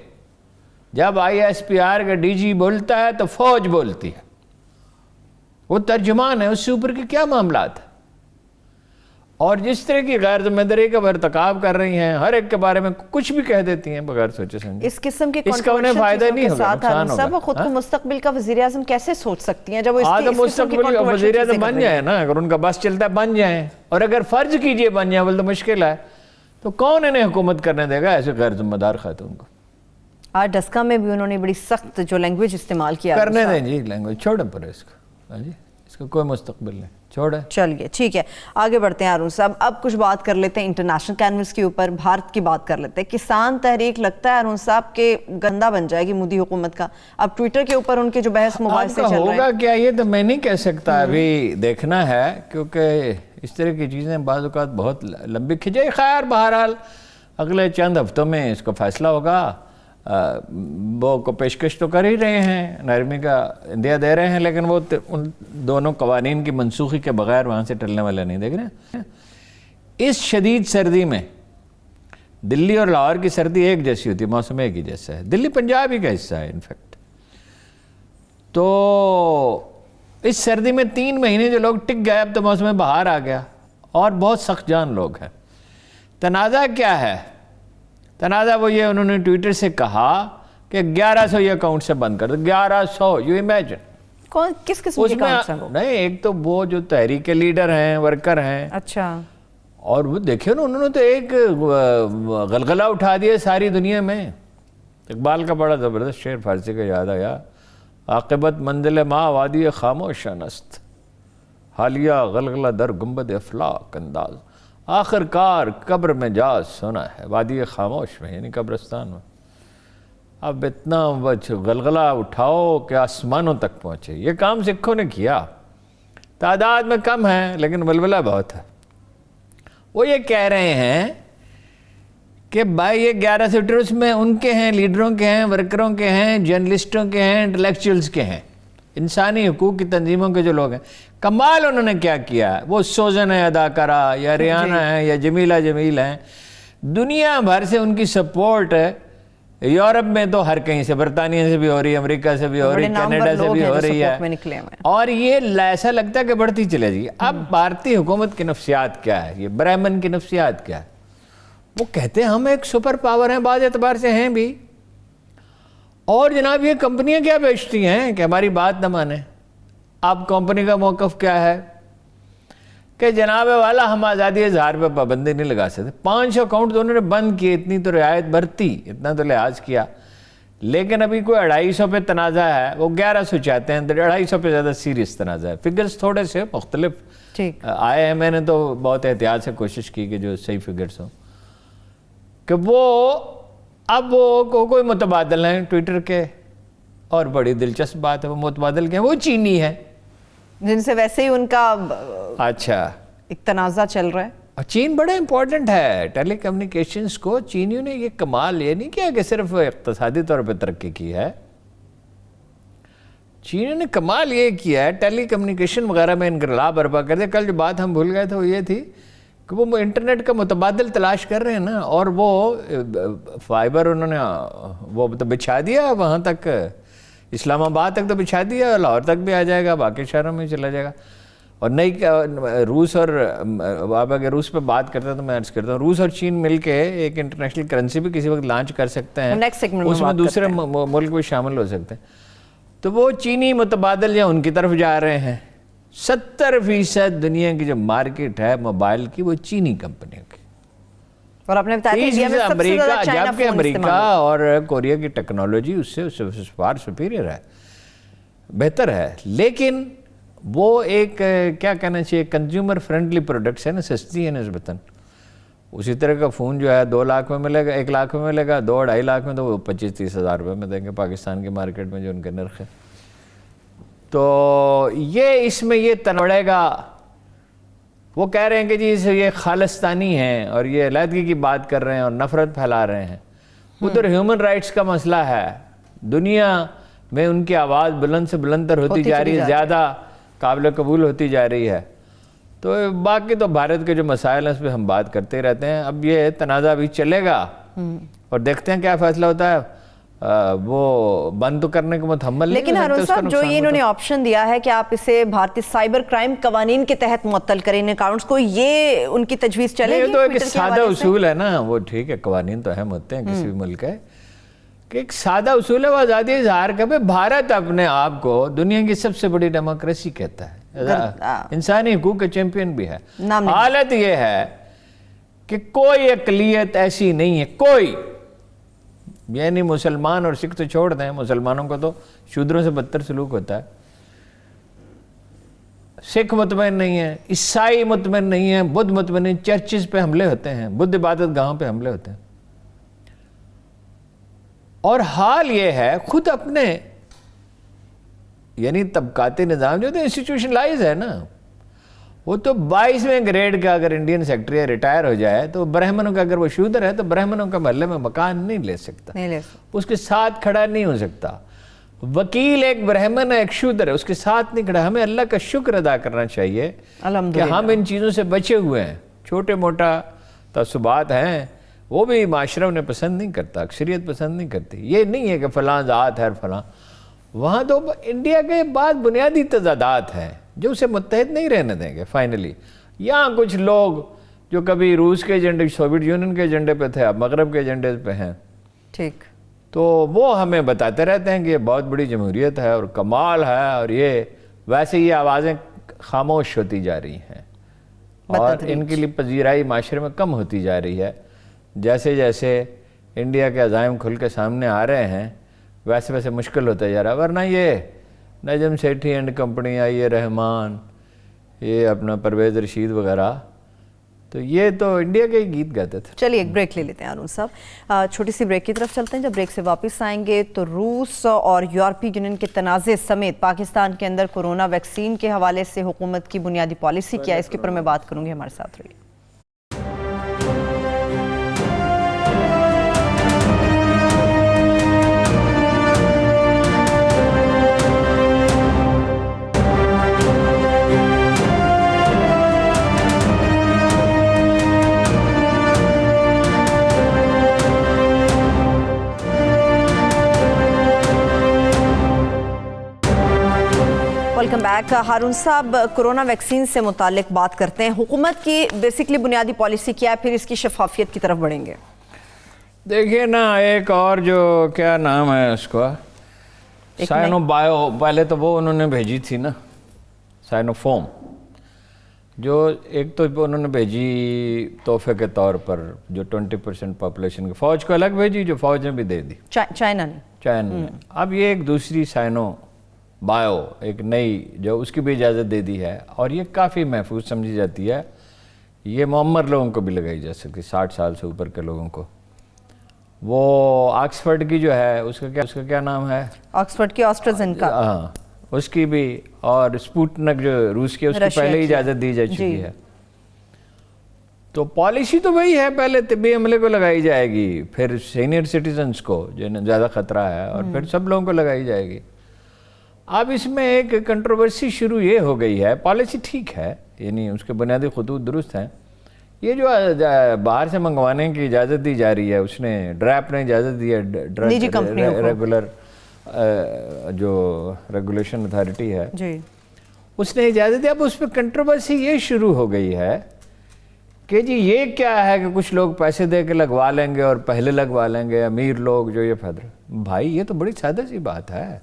S2: جب آئی ایس پی آر کا ڈی جی بولتا ہے تو فوج بولتی ہے، وہ ترجمان ہے، اس سے اوپر کے کیا معاملات ہیں؟ اور جس طرح کی غیر ذمہ داری کا ارتکاب کر رہی ہیں، ہر ایک کے بارے میں کچھ بھی کہہ دیتی ہیں بغیر سوچے سمجھے،
S1: اس قسم کے
S2: اس کا انہیں فائدہ نہیں ہوگا، نقصان ہوگا۔
S1: وہ خود کو مستقبل کا وزیر اعظم کیسے سوچ سکتی ہیں جب وہ
S2: مستقبل کا وزیر اعظم بن جائیں نا، اگر ان کا بس چلتا ہے بن جائیں، اور اگر فرض کیجئے بن جائیں بول تو مشکل ہے، تو کون انہیں حکومت کرنے دے گا ایسے غیر ذمہ دار خاتون کو؟
S1: آج ڈسکا میں بھی انہوں نے بڑی سخت جو لینگویج استعمال کیا،
S2: کرنے دیں جی، لینگویج چھوڑیں پر اس کو، جی اس کا کوئی مستقبل نہیں، چھوڑیں۔
S1: چلیے ٹھیک ہے، آگے بڑھتے ہیں ہارون صاحب، اب کچھ بات کر لیتے ہیں انٹرنیشنل کینوس کے اوپر، بھارت کی بات کر لیتے ہیں۔ کسان تحریک لگتا ہے ہارون صاحب کہ گندہ بن جائے گی مودی حکومت کا، اب ٹویٹر کے اوپر ان کے جو بحث مباحثے چل رہے ہیں،
S2: ہوگا کیا یہ تو میں نہیں کہہ سکتا، ابھی دیکھنا ہے، کیونکہ اس طرح کی چیزیں بعض اوقات بہت لمبی کھینچے۔ خیر بہرحال اگلے چند ہفتوں میں اس کو فیصلہ ہوگا، وہ کو پیشکش تو کر ہی رہے ہیں، نرمی کا اندیا دے رہے ہیں، لیکن وہ ان دونوں قوانین کی منسوخی کے بغیر وہاں سے ٹلنے والا نہیں، دیکھ رہے ہیں۔ اس شدید سردی میں دلی اور لاہور کی سردی ایک جیسی ہوتی ہے، موسم ایک ہی جیسا ہے، دلی پنجاب ہی کا حصہ ہے انفیکٹ۔ تو اس سردی میں 3 مہینے جو لوگ ٹک گئے، اب تو موسم بہار آ گیا اور بہت سخت جان لوگ ہیں۔ تنازع کیا ہے؟ تنازع وہ یہ انہوں نے ٹویٹر سے کہا کہ 1100 یہ اکاؤنٹ سے بند کر دو، 1100، یو امیجن۔
S1: کون کس قسم کے اکاؤنٹس ہیں وہ؟
S2: نہیں، ایک تو وہ جو تحریک کے لیڈر ہیں، ورکر ہیں،
S1: اچھا،
S2: اور وہ دیکھیں نا، انہوں نے تو ایک غلغلہ اٹھا دیا ساری دنیا میں۔ اقبال کا بڑا زبردست شعر فارسی کا یاد آیا، عاقبت منزل ما وادی خاموش نست، حالیہ غلغلہ در گنبد افلاک انداز، آخر کار قبر میں جاز سنا ہے، وادی خاموش میں یعنی قبرستان میں۔ اب اتنا غلغلہ اٹھاؤ کہ آسمانوں تک پہنچے۔ یہ کام سکھوں نے کیا، تعداد میں کم ہے لیکن بلبلہ بہت ہے۔ وہ یہ کہہ رہے ہیں کہ بھائی یہ 1100 ٹرس میں ان کے ہیں، لیڈروں کے ہیں، ورکروں کے ہیں، جرنلسٹوں کے ہیں، انٹلیکچوئلز کے ہیں، انسانی حقوق کی تنظیموں کے جو لوگ ہیں۔ کمال انہوں نے کیا کیا ہے، وہ سوزن ہے اداکارہ یا ریانہ ہے یا جمیلہ جمیل ہیں، دنیا بھر سے ان کی سپورٹ ہے۔ یورپ میں تو ہر کہیں سے، برطانیہ سے بھی ہو رہی ہے، امریکہ سے بھی ہو رہی ہے، کینیڈا سے بھی ہو رہی ہے، اور یہ ایسا لگتا ہے کہ بڑھتی چلے جائے گی۔ اب بھارتی حکومت کی نفسیات کیا ہے، یہ برہمن کی نفسیات کیا ہے؟ وہ کہتے ہیں ہم ایک سپر پاور ہیں، بعض اعتبار سے ہیں بھی، اور جناب یہ کمپنیاں کیا بیچتی ہیں کہ ہماری بات نہ مانیں۔ اب کمپنی کا موقف کیا ہے کہ جناب والا ہم آزادی اظہار پہ پابندی نہیں لگا سکتے۔ 500 اکاؤنٹ تو انہوں نے بند کیے، اتنی تو رعایت برتی، اتنا تو لحاظ کیا، لیکن ابھی کوئی 250 پہ تنازع ہے، وہ 1100 چاہتے ہیں، 250 پہ زیادہ سیریس تنازع ہے۔ فگرز تھوڑے سے مختلف آئے ہیں، میں نے تو بہت احتیاط سے کوشش کی کہ جو صحیح فگرز ہوں، کہ وہ اب وہ کوئی متبادل ہیں ٹویٹر کے، اور بڑی دلچسپ بات ہے، وہ متبادل کے ہیں، وہ چینی ہے
S1: جن سے ویسے ہی ان کا
S2: اچھا
S1: ایک تنازع چل رہا ہے۔
S2: اور چین بڑا امپورٹنٹ ہے ٹیلی کمیونیکیشنز کو۔ چینیوں نے یہ کمال یہ نہیں کیا کہ صرف اقتصادی طور پہ ترقی کی ہے، چینیوں نے کمال یہ کیا ہے ٹیلی کمیونیکیشن وغیرہ میں انقلاب برپا کر دیا۔ کل جو بات ہم بھول گئے تھے وہ یہ تھی کہ وہ انٹرنیٹ کا متبادل تلاش کر رہے ہیں نا، اور وہ فائبر انہوں نے وہ تو بچھا دیا وہاں تک، اسلام آباد تک تو بچھا دیا، لاہور تک بھی آ جائے گا، باقی شہروں میں چلا جائے گا۔ اور نئی روس اور آپ اگر روس پہ بات کرتے ہیں تو میں عرض کرتا ہوں، روس اور چین مل کے ایک انٹرنیشنل کرنسی بھی کسی وقت لانچ کر سکتے ہیں، اس میں دوسرے ملک بھی شامل ہو سکتے ہیں۔ تو وہ چینی متبادل یا ان کی طرف جا رہے ہیں۔ 70% دنیا کی جو مارکیٹ ہے موبائل کی وہ چینی کمپنیوں کی،
S1: اور آپ نے بتایا کہ انڈیا میں سب سے زیادہ چائنا
S2: جبکہ امریکہ اور کوریا کی ٹیکنالوجی اس سے فار سپیریئر ہے، بہتر ہے، لیکن وہ ایک کیا کہنا چاہیے کنزیومر فرینڈلی پروڈکٹس ہے نا، سستی ہے نسبتاً۔ اسی طرح کا فون جو ہے 2 لاکھ میں ملے گا، 1 لاکھ میں ملے گا، 2-2.5 لاکھ میں تو وہ 25-30 ہزار روپے میں دیں گے پاکستان کی مارکیٹ میں جو ان کے نرخ ہے۔ تو یہ اس میں یہ تنوڑے گا، وہ کہہ رہے ہیں کہ جی یہ خالصتانی ہیں اور یہ علیحدگی کی بات کر رہے ہیں اور نفرت پھیلا رہے ہیں۔ ادھر ہیومن رائٹس کا مسئلہ ہے، دنیا میں ان کی آواز بلند سے بلند تر ہوتی جا رہی ہے، زیادہ قابل قبول ہوتی جا رہی ہے۔ تو باقی تو بھارت کے جو مسائل ہیں اس پہ ہم بات کرتے رہتے ہیں۔ اب یہ تنازع بھی چلے گا اور دیکھتے ہیں کیا فیصلہ ہوتا ہے۔ وہ بند تو کرنے کو متحمل نہیں،
S1: لیکن ہارون صاحب جو یہ انہوں نے آپشن دیا ہے کہ آپ اسے بھارتی سائبر کرائم قوانین کے تحت معطل کریں ان اکاؤنٹس کو، یہ ان کی تجویز چلے گی؟
S2: یہ تو ایک سادہ اصول ہے نا، وہ ٹھیک ہے قوانین تو اہم ہوتے ہیں کسی بھی ملک کے، کہ ایک سادہ اصول ہے وہ آزادی اظہار کا۔ بھارت اپنے آپ کو دنیا کی سب سے بڑی ڈیموکریسی کہتا ہے، انسانی حقوق کا چیمپئن بھی ہے۔ حالت یہ ہے کہ کوئی اقلیت ایسی نہیں ہے، کوئی، یعنی مسلمان اور سکھ تو چھوڑ دیں، مسلمانوں کو تو شودروں سے بدتر سلوک ہوتا ہے، سکھ مطمئن نہیں ہے، عیسائی مطمئن نہیں ہے، بدھ مطمئن نہیں، چرچز پہ حملے ہوتے ہیں، بدھ عبادت گاہوں پہ حملے ہوتے ہیں۔ اور حال یہ ہے خود اپنے یعنی طبقاتی نظام جو تو انسٹیٹیوشنلائز ہے نا، وہ تو 22ویں گریڈ کا اگر انڈین سیکٹری ریٹائر ہو جائے تو برہمنوں کا، اگر وہ شودر ہے تو برہمنوں کا محلے میں مکان نہیں لے سکتا، اس کے ساتھ کھڑا نہیں ہو سکتا۔ وکیل ایک برہمن ہے، ایک شودر ہے، اس کے ساتھ نہیں کھڑا۔ ہمیں اللہ کا شکر ادا کرنا چاہیے کہ ہم ان چیزوں سے بچے ہوئے ہیں۔ چھوٹے موٹا تعصبات ہیں، وہ بھی معاشرہ انہیں پسند نہیں کرتا، اکثریت پسند نہیں کرتی۔ یہ نہیں ہے کہ فلاں ذات ہے فلاں، وہاں تو انڈیا کے بعد بنیادی تضادات ہیں جو اسے متحد نہیں رہنے دیں گے فائنلی۔ یہاں کچھ لوگ جو کبھی روس کے ایجنڈے، سوویت یونین کے ایجنڈے پہ تھے، اب مغرب کے ایجنڈے پہ ہیں،
S1: ٹھیک،
S2: تو وہ ہمیں بتاتے رہتے ہیں کہ یہ بہت بڑی جمہوریت ہے اور کمال ہے، اور یہ ویسے یہ آوازیں خاموش ہوتی جا رہی ہیں اور ان کے لیے پذیرائی معاشرے میں کم ہوتی جا رہی ہے۔ جیسے جیسے انڈیا کے عزائم کھل کے سامنے آ رہے ہیں ویسے ویسے مشکل ہوتا جا رہا ہے، ورنہ یہ نجم سیٹھی اینڈ کمپنی، آئی رحمان، یہ اپنا پرویز رشید وغیرہ، تو یہ تو انڈیا کے ہی گیت گاتے تھے۔
S1: چلیے ایک بریک لے لیتے ہیں ہارون صاحب، چھوٹی سی بریک کی طرف چلتے ہیں۔ جب بریک سے واپس آئیں گے تو روس اور یورپی یونین کے تنازع سمیت پاکستان کے اندر کورونا ویکسین کے حوالے سے حکومت کی بنیادی پالیسی کیا ہے، اس کے اوپر میں بات کروں گی، ہمارے ساتھ رہیے۔ Welcome back. ہارون صاحب، کورونا ویکسین سے متعلق بات کرتے ہیں، حکومت کی بیسکلی بنیادی پالیسی کیا ہے، پھر اس کی شفافیت کی طرف بڑھیں گے۔
S2: دیکھیے نا، ایک اور جو کیا نام ہے اس کا، سائنو بایو، پہلے تو وہ انہوں نے بھیجی تھی نا سائنو فوم، جو ایک تو انہوں نے بھیجی تحفے کے طور پر جو 20% پاپولیشن کی، فوج کو الگ بھیجی جو فوج نے بھی دے دی،
S1: چائنا نے۔
S2: اب یہ ایک دوسری سائنو بایو، ایک نئی، جو اس کی بھی اجازت دے دی ہے، اور یہ کافی محفوظ سمجھی جاتی ہے۔ یہ معمر لوگوں کو بھی لگائی جا سکتی، 60 سال سے اوپر کے لوگوں کو۔ وہ آکسفرڈ کی جو ہے اس کا کیا نام ہے،
S1: آکسفرڈ کی آسٹرازینیکا،
S2: ہاں اس کی بھی، اور اسپوٹنک جو روس کی، اس کی پہلے اجازت دی جا چکی ہے۔ تو پالیسی تو وہی ہے، پہلے طبی عملے کو لگائی جائے گی، پھر سینئر سٹیزنز کو جنہیں زیادہ خطرہ ہے، اور پھر سب لوگوں کو لگائی جائے گی۔ اب اس میں ایک کنٹروورسی شروع یہ ہو گئی ہے، پالیسی ٹھیک ہے، یعنی اس کے بنیادی خطوط درست ہیں، یہ جو باہر سے منگوانے کی اجازت دی جا رہی ہے، اس نے ڈریپ نے اجازت دی ہے، ریگولر جو ریگولیشن اتھارٹی ہے، اس نے اجازت دی۔ اب اس پہ کنٹروورسی یہ شروع ہو گئی ہے کہ جی یہ کیا ہے کہ کچھ لوگ پیسے دے کے لگوا لیں گے اور پہلے لگوا لیں گے، امیر لوگ جو یہ فائدہ۔ بھائی یہ تو بڑی سادہ سی بات ہے،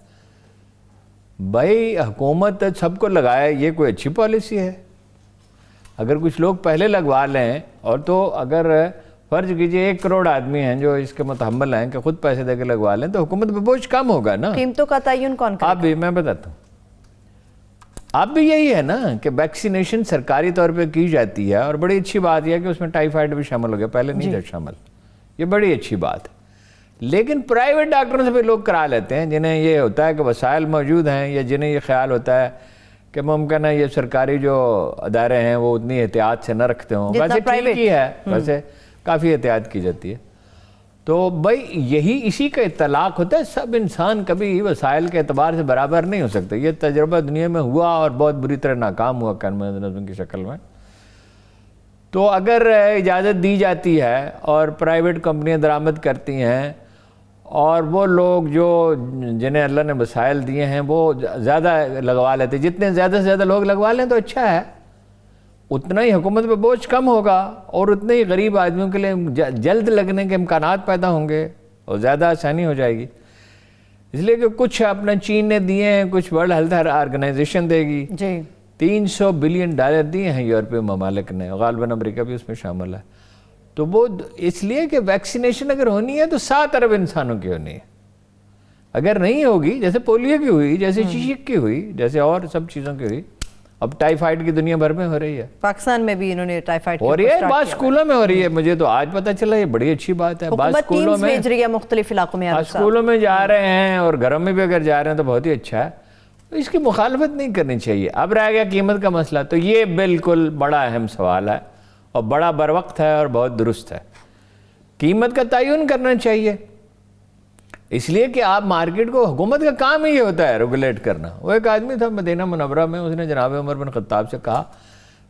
S2: بھائی حکومت سب کو لگائے، یہ کوئی اچھی پالیسی ہے؟ اگر کچھ لوگ پہلے لگوا لیں، اور تو اگر فرض کیجئے 1 کروڑ آدمی ہیں جو اس کے متحمل ہیں کہ خود پیسے دے کے لگوا لیں، تو حکومت پہ بوجھ کم ہوگا نا۔
S1: قیمتوں کا تعین کون کرے گا؟
S2: آپ بھی، میں بتاتا ہوں، اب بھی یہی ہے نا کہ ویکسینیشن سرکاری طور پہ کی جاتی ہے، اور بڑی اچھی بات یہ ہے کہ اس میں ٹائیفائڈ بھی شامل ہو گیا، پہلے نہیں تھا شامل، یہ بڑی اچھی بات ہے۔ لیکن پرائیویٹ ڈاکٹروں سے بھی لوگ کرا لیتے ہیں جنہیں یہ ہوتا ہے کہ وسائل موجود ہیں، یا جنہیں یہ خیال ہوتا ہے کہ ممکن ہے یہ سرکاری جو ادارے ہیں وہ اتنی احتیاط سے نہ رکھتے ہوں، ویسے ٹھیک ہی ہے، ویسے کافی احتیاط کی جاتی ہے۔ تو بھائی یہی اسی کا اطلاق ہوتا ہے، سب انسان کبھی وسائل کے اعتبار سے برابر نہیں ہو سکتے۔ یہ تجربہ دنیا میں ہوا اور بہت بری طرح ناکام ہوا قانون نظم کی شکل میں۔ تو اگر اجازت دی جاتی ہے اور پرائیویٹ کمپنیاں درآمد کرتی ہیں، اور وہ لوگ جو جنہیں اللہ نے وسائل دیے ہیں وہ زیادہ لگوا لیتے، جتنے زیادہ سے زیادہ لوگ لگوا لیں تو اچھا ہے، اتنا ہی حکومت پہ بوجھ کم ہوگا، اور اتنے ہی غریب آدمیوں کے لیے جلد لگنے کے امکانات پیدا ہوں گے اور زیادہ آسانی ہو جائے گی۔ اس لیے کہ کچھ اپنا چین نے دیے ہیں، کچھ ورلڈ ہیلتھ آرگنائزیشن دے گی، 300 بلین ڈالر دیے ہیں یورپی ممالک نے، غالباً امریکہ بھی اس میں شامل ہے۔ تو وہ اس لیے کہ ویکسینیشن اگر ہونی ہے تو 7 ارب انسانوں کی ہونی ہے، اگر نہیں ہوگی، جیسے پولیو کی ہوئی، جیسے چیچک کی ہوئی، جیسے اور سب چیزوں کی ہوئی، اب ٹائیفائڈ کی دنیا بھر میں ہو رہی ہے،
S1: پاکستان میں بھی انہوں نے ٹائیفائڈ
S2: ہو رہی ہے، بعض اسکولوں میں ہو رہی ہے، مجھے تو آج پتہ چلا، یہ بڑی اچھی بات ہے۔ بعض اسکولوں میں
S1: مختلف علاقوں میں
S2: اسکولوں میں جا رہے ہیں، اور گھروں میں بھی اگر جا رہے ہیں تو بہت ہی اچھا ہے۔ تو اس کی مخالفت نہیں کرنی چاہیے. اب رہ گیا قیمت کا مسئلہ، تو یہ بالکل بڑا اہم سوال ہے اور بڑا بروقت ہے اور بہت درست ہے. قیمت کا تعین کرنا چاہیے، اس لیے کہ آپ مارکیٹ کو، حکومت کا کام ہی یہ ہوتا ہے ریگولیٹ کرنا. وہ ایک آدمی تھا مدینہ منورہ میں، اس نے جناب عمر بن خطاب سے کہا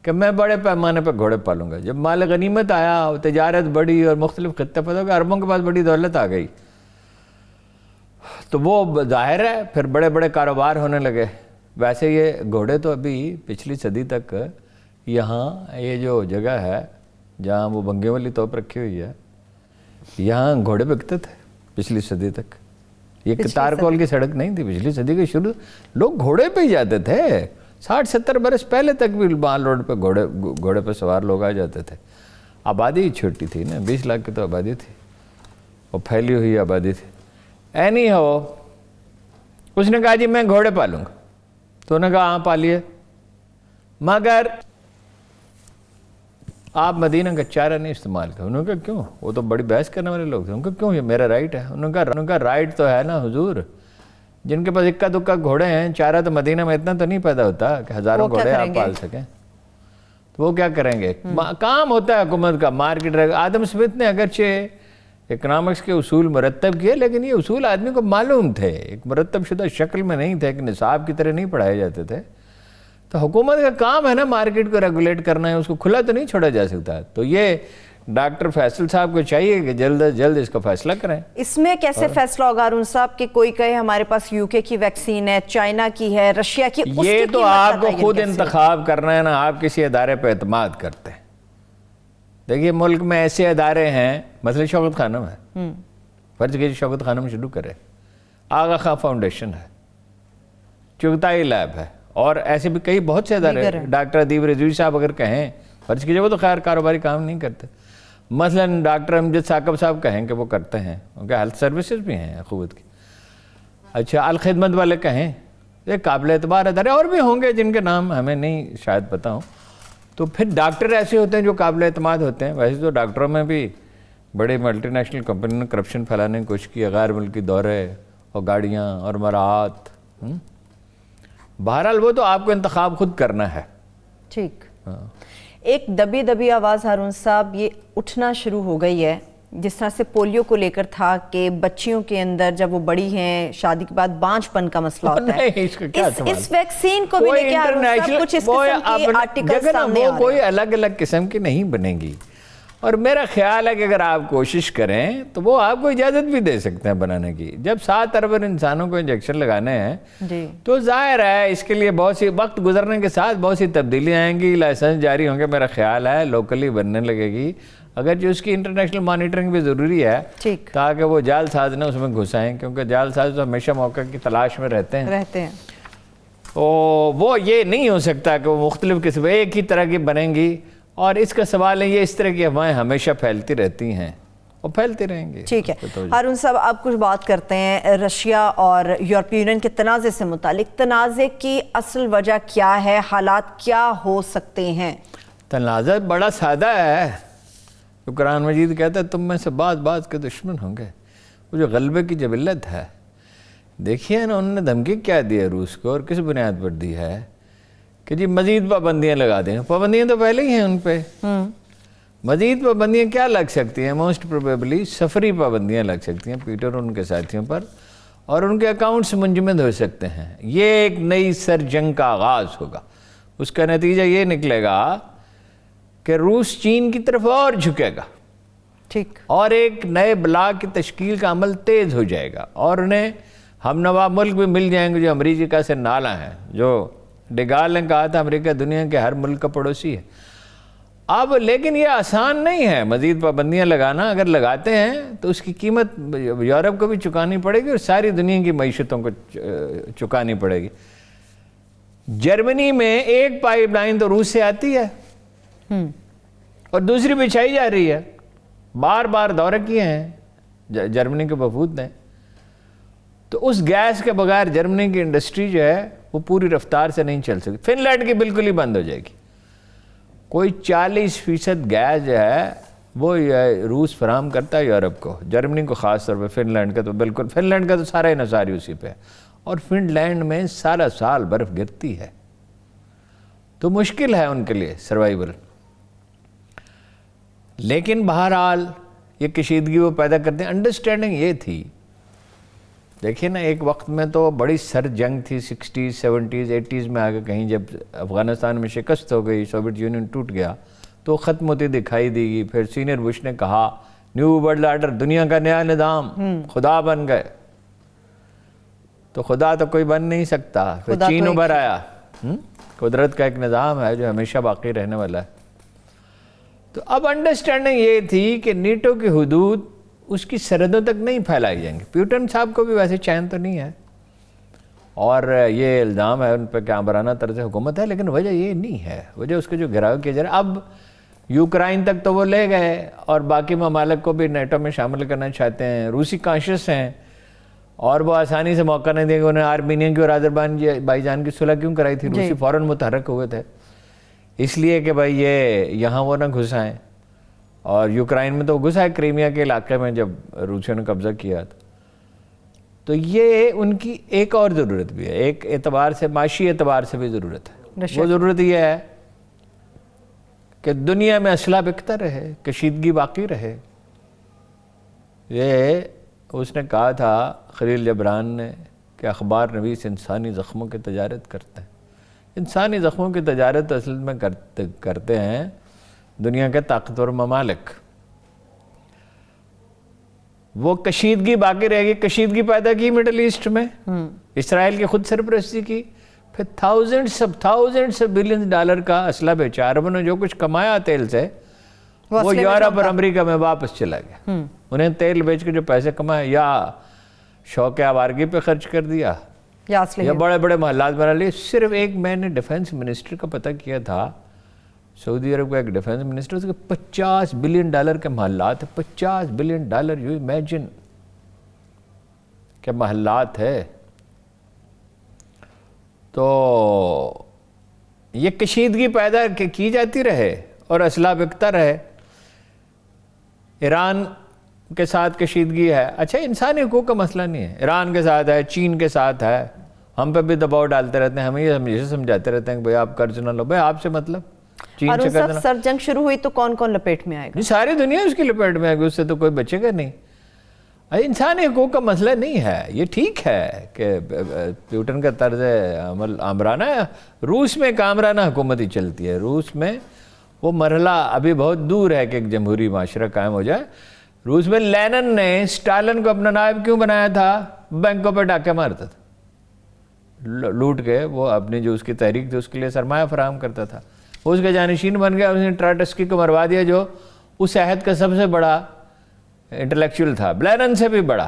S2: کہ میں بڑے پیمانے پہ گھوڑے پالوں گا. جب مال غنیمت آیا، تجارت بڑی اور مختلف خطے پتہ ہو گئے، عربوں کے پاس بڑی دولت آ گئی، تو وہ ظاہر ہے پھر بڑے بڑے کاروبار ہونے لگے. ویسے یہ گھوڑے تو ابھی پچھلی صدی تک یہاں یہ جو جگہ ہے جہاں وہ بنگیوں والی توپ رکھی ہوئی ہے، یہاں گھوڑے بکتے تھے پچھلی صدی تک. یہ کتار کول کی سڑک نہیں تھی، پچھلی صدی کے شروع لوگ گھوڑے پہ ہی جاتے تھے. 60-70 برس پہلے تک بھی مال روڈ پہ گھوڑے پہ سوار لوگ آ جاتے تھے. آبادی ہی چھوٹی تھی نا، 20 لاکھ کی تو آبادی تھی اور پھیلی ہوئی آبادی تھی. اینی ہو، اس نے کہا جی میں گھوڑے پالوں گا. تو انہوں نے کہا ہاں پالیے، مگر آپ مدینہ کا چارہ نہیں استعمال کریں. انہوں نے کہا کیوں؟ وہ تو بڑی بحث کرنے والے لوگ تھے. انہوں نے کہا کیوں؟ یہ میرا رائٹ ہے. انہوں نے کہا رائٹ تو ہے نا حضور، جن کے پاس اکا دکا گھوڑے ہیں، چارہ تو مدینہ میں اتنا تو نہیں پیدا ہوتا کہ ہزاروں گھوڑے آپ پال سکیں. تو وہ کیا کریں گے؟ کام ہوتا ہے حکومت کا، مارکیٹ رہے گا. آدم اسمتھ نے اگرچہ اکنامکس کے اصول مرتب کیے، لیکن یہ اصول آدمی کو معلوم تھے، ایک مرتب شدہ شکل میں نہیں تھے کہ نصاب کی طرح نہیں پڑھائے جاتے تھے. تو حکومت کا کام ہے نا مارکیٹ کو ریگولیٹ کرنا ہے، اس کو کھلا تو نہیں چھوڑا جا سکتا. تو یہ ڈاکٹر فیصل صاحب کو چاہیے کہ جلد از جلد اس کا فیصلہ کریں.
S1: اس میں کیسے فیصلہ ہوگا ہارون صاحب کہ کوئی کہے ہمارے پاس UK کی ویکسین ہے، چائنا کی ہے، رشیا کی،
S2: یہ تو آپ کو خود انتخاب کرنا ہے نا. آپ کسی ادارے پہ اعتماد کرتے ہیں. دیکھیے ملک میں ایسے ادارے ہیں، مثلا شوکت خانم ہے، فرض کیجیے شوکت خانم شروع کرے، آغا خان فاؤنڈیشن ہے، چغتائی لیب ہے، اور ایسے بھی کئی بہت سے ادارے. ڈاکٹر ادیب رضوی صاحب اگر کہیں، فرض کیجیے وہ تو خیر کاروباری کام نہیں کرتے، مثلا ڈاکٹر امجد ثاقب صاحب کہیں کہ وہ کرتے ہیں، ان کے ہیلتھ سروسز بھی ہیں قوت کی. اچھا الخدمت والے کہیں، یہ قابل اعتبار ادارے اور بھی ہوں گے جن کے نام ہمیں نہیں شاید پتہ ہوں. تو پھر ڈاکٹر ایسے ہوتے ہیں جو قابل اعتماد ہوتے ہیں. ویسے تو ڈاکٹروں میں بھی بڑے ملٹی نیشنل کمپنیوں نے کرپشن پھیلانے کی کوشش کی، غیر ملکی دورے اور گاڑیاں اور مراعات. بہرحال وہ تو آپ کو انتخاب خود کرنا ہے.
S1: ٹھیک. ایک دبی دبی آواز ہارون صاحب یہ اٹھنا شروع ہو گئی ہے، جس طرح سے پولیو کو لے کر تھا کہ بچیوں کے اندر جب وہ بڑی ہیں شادی کے بعد بانجھ پن کا مسئلہ ہوتا ہے. اس ویکسین کو بھی لے کے ہارون صاحب کچھ اس قسم کی آرٹیکل سامنے آ رہے ہیں.
S2: کوئی الگ الگ قسم کی نہیں بنے گی، اور میرا خیال ہے کہ اگر آپ کوشش کریں تو وہ آپ کو اجازت بھی دے سکتے ہیں بنانے کی. جب 7 ارب انسانوں کو انجیکشن لگانے ہیں تو ظاہر ہے اس کے لیے بہت سی وقت گزرنے کے ساتھ بہت سی تبدیلیاں آئیں گی، لائسنس جاری ہوں گے. میرا خیال ہے لوکلی بننے لگے گی، اگر جو اس کی انٹرنیشنل مانیٹرنگ بھی ضروری ہے تاکہ وہ جال ساز نہ اس میں گھسائیں، کیونکہ جال ساز تو ہمیشہ موقع کی تلاش میں رہتے ہیں. وہ یہ نہیں ہو سکتا کہ وہ مختلف قسم ایک ہی طرح کی بنیں گی. اور اس کا سوال ہے یہ اس طرح کی افواہیں ہمیشہ پھیلتی رہتی ہیں اور پھیلتی رہیں گی.
S1: ٹھیک ہے ہارون صاحب، آپ کچھ بات کرتے ہیں رشیا اور یورپی یونین کے تنازع سے متعلق. تنازع کی اصل وجہ کیا ہے؟ حالات کیا ہو سکتے ہیں؟
S2: تنازع بڑا سادہ ہے. قرآن مجید کہتا ہے تم میں سے بعض بعض کے دشمن ہوں گے. وہ جو غلبے کی جبلت ہے، دیکھیے نا انہوں نے دھمکی کیا دی ہے روس کو، اور کس بنیاد پر دی ہے کہ جی مزید پابندیاں لگا دیں. پابندیاں تو پہلے ہی ہیں ان پہ. مزید پابندیاں کیا لگ سکتی ہیں؟ موسٹ پروبیبلی سفری پابندیاں لگ سکتی ہیں پیٹر اور ان کے ساتھیوں پر، اور ان کے اکاؤنٹس منجمد ہو سکتے ہیں. یہ ایک نئی سر جنگ کا آغاز ہوگا. اس کا نتیجہ یہ نکلے گا کہ روس چین کی طرف اور جھکے گا،
S1: ٹھیک،
S2: اور ایک نئے بلاک کی تشکیل کا عمل تیز ہو جائے گا، اور انہیں ہم نوا ملک بھی مل جائیں گے جو امریکہ سے نالا ہیں. جو ڈیگال نے کہا تھا امریکہ دنیا کے ہر ملک کا پڑوسی ہے. اب لیکن یہ آسان نہیں ہے مزید پابندیاں لگانا. اگر لگاتے ہیں تو اس کی قیمت یورپ کو بھی چکانی پڑے گی اور ساری دنیا کی معیشتوں کو چکانی پڑے گی. جرمنی میں ایک پائپ لائن تو روس سے آتی ہے اور دوسری بچھائی جا رہی ہے. بار بار دورے کیے ہیں جرمنی کے وفود نے. تو اس گیس کے بغیر جرمنی کی انڈسٹری جو ہے وہ پوری رفتار سے نہیں چل سکتی. فن لینڈ کی بالکل ہی بند ہو جائے گی. کوئی 40% گیس جو ہے وہ روس فراہم کرتا ہے یورپ کو، جرمنی کو خاص طور پہ. فن لینڈ کا تو بالکل، فن لینڈ کا تو سارا انحصار ہی اسی پہ ہے. اور فن لینڈ میں سارا سال برف گرتی ہے، تو مشکل ہے ان کے لیے سروائیول۔ لیکن بہرحال یہ کشیدگی وہ پیدا کرتے ہیں۔ انڈرسٹینڈنگ یہ تھی، دیکھیں نا، ایک وقت میں تو بڑی سر جنگ تھی 60s 70s 80s میں، آگے کہیں جب افغانستان میں شکست ہو گئی، سوویت یونین ٹوٹ گیا تو ختم ہوتی دکھائی دی گئی۔ پھر سینئر بش نے کہا نیو ورلڈ آرڈر، دنیا کا نیا نظام، خدا بن گئے۔ تو خدا تو کوئی بن نہیں سکتا، پھر چین ابھر آیا۔ قدرت کا ایک نظام ہے جو ہمیشہ باقی رہنے والا ہے۔ تو اب انڈرسٹینڈنگ یہ تھی کہ نیٹو کی حدود اس کی سرحدوں تک نہیں پھیلائی جائیں گی۔ پیوٹن صاحب کو بھی ویسے چین تو نہیں ہے، اور یہ الزام ہے ان پہ کہ آمرانہ طرز حکومت ہے، لیکن وجہ یہ نہیں ہے، وجہ اس کے جو گھیراؤ کیا جا رہا ہے۔ اب یوکرائن تک تو وہ لے گئے اور باقی ممالک کو بھی نیٹو میں شامل کرنا چاہتے ہیں۔ روسی کانشیس ہیں اور وہ آسانی سے موقع نہیں دیں گے۔ انہیں آرمینیا کی اور آذربائیجان کی صلح کیوں کرائی تھی؟ روسی فوراً متحرک ہوئے تھے، اس لیے کہ بھائی یہ یہاں وہ نہ گھسائیں، اور یوکرائن میں تو گھسائے کرائمیا کے علاقے میں جب روسیوں نے قبضہ کیا تھا۔ تو یہ ان کی ایک اور ضرورت بھی ہے، ایک اعتبار سے، معاشی اعتبار سے بھی ضرورت ہے۔ وہ ضرورت یہ ہے کہ دنیا میں اسلحہ بکتا رہے، کشیدگی باقی رہے۔ یہ اس نے کہا تھا خلیل جبران نے کہ اخبار نویس انسانی زخموں کی تجارت کرتے ہیں۔ انسانی زخموں کی تجارت اصل میں کرتے ہیں دنیا کے طاقتور ممالک۔ وہ کشیدگی باقی رہے گی، کشیدگی پیدا کی مڈل ایسٹ میں، اسرائیل کی خود سرپرستی کی، پھر تھاؤزنڈس بلین ڈالر کا اسلحہ بیچا۔ عربوں نے جو کچھ کمایا تیل سے وہ یورپ اور امریکہ میں واپس چلا گیا۔ انہیں تیل بیچ کے جو پیسے کمائے یا شوق آوارگی پہ خرچ کر دیا یا بڑے بڑے محلات بنا لیے۔ صرف ایک میں نے ڈیفنس منسٹر کا پتہ کیا تھا، سعودی عرب کا ایک ڈیفنس منسٹر، اس کے 50 بلین ڈالر کے محلات ہیں۔ 50 بلین ڈالر، یو امیجن کہ محلات ہے۔ تو یہ کشیدگی پیدا کی جاتی رہے اور اسلحہ بکتا رہے۔ ایران کے ساتھ کشیدگی ہے، اچھا انسانی حقوق کا مسئلہ نہیں ہے، ایران کے ساتھ ہے، چین کے ساتھ ہے، ہم پہ بھی دباؤ ڈالتے رہتے ہیں، ہمیں یہ ہمیشہ سمجھاتے رہتے ہیں کہ بھئی آپ قرض نہ لو۔ بھئی آپ سے مطلب چین سے قرض نہ،
S1: سر جنگ شروع ہوئی تو کون کون لپیٹ میں آئے گا؟
S2: ساری دنیا اس کی لپیٹ میں آئے گی، اس سے تو کوئی بچے گا نہیں۔ انسانی حقوق کا مسئلہ نہیں ہے، یہ ٹھیک ہے کہ پیوٹن کا طرز عمل آمرانہ ہے۔ روس میں ایک آمرانہ حکومت ہی چلتی ہے، روس میں وہ مرحلہ ابھی بہت دور ہے کہ ایک جمہوری معاشرہ قائم ہو جائے۔ روس میں لینن نے اسٹالن کو اپنا نائب کیوں بنایا تھا؟ بینکوں پہ ڈاکے مارتا تھا، لوٹ کے وہ اپنی جو اس کی تحریک تھی اس کے لیے سرمایہ فراہم کرتا تھا، وہ اس کا جانشین بن گیا۔ اس نے ٹراٹسکی کو مروا دیا جو اس عہد کا سب سے بڑا انٹلیکچوئل تھا، لینن سے بھی بڑا۔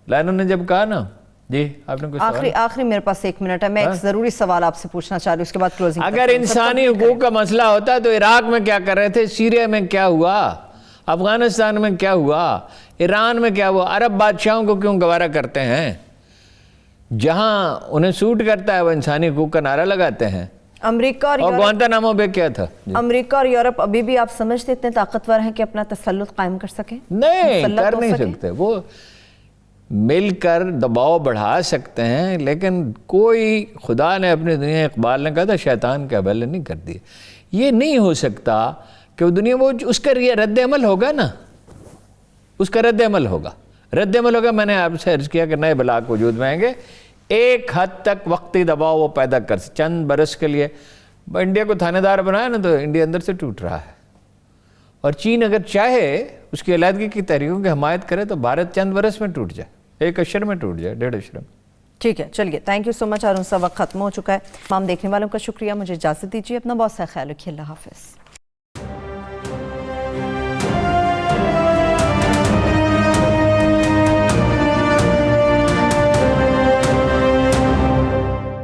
S2: لینن نے جب کہا نا، جی آپ نے کچھ
S1: آخری میرے پاس 1 منٹ ہے، میں ایک ضروری سوال آپ سے پوچھنا چاہ رہی ہوں، اس کے بعد کلوزنگ۔
S2: اگر انسانی حقوق کا مسئلہ ہوتا تو عراق میں کیا کر رہے تھے، سیریا میں کیا ہوا، افغانستان میں کیا ہوا، ایران میں کیا ہوا؟ عرب بادشاہوں کو کیوں گوارا کرتے ہیں؟ جہاں انہیں سوٹ کرتا ہے وہ انسانی حقوق کا نعرہ لگاتے ہیں۔
S1: امریکہ اور
S2: گوانتانامو بے کیا تھا؟
S1: امریکہ اور یورپ ابھی بھی آپ سمجھتے اتنے طاقتور ہیں کہ اپنا تسلط قائم کر سکیں؟
S2: نہیں، کر نہیں سکتے۔ وہ مل کر دباؤ بڑھا سکتے ہیں، لیکن کوئی، خدا نے اپنی دنیا، اقبال نے کہا تھا شیطان کے حوالے نہیں کر دی۔ یہ نہیں ہو سکتا کہ وہ دنیا، وہ اس کا رد عمل ہوگا نا، اس کا رد عمل ہوگا۔ میں نے آپ سے عرض کیا کہ نئے بلاک وجود میں آئیں گے، ایک حد تک وقتی دباؤ وہ پیدا کر چند برس کے لیے۔ انڈیا کو تھانے دار بنایا نا تو انڈیا اندر سے ٹوٹ رہا ہے، اور چین اگر چاہے اس کی علیحدگی کی تحریکوں کی حمایت کرے تو بھارت چند برس میں ٹوٹ جائے، 1 اشر میں ٹوٹ جائے، 1.5 اشر میں۔
S1: ٹھیک ہے، چلیے، تھینک یو سو مچ۔ ہارون صاحب، وقت ختم ہو چکا ہے۔ تمام دیکھنے والوں کا شکریہ، مجھے اجازت دیجیے، اپنا بہت سا خیال رکھیے، اللہ حافظ۔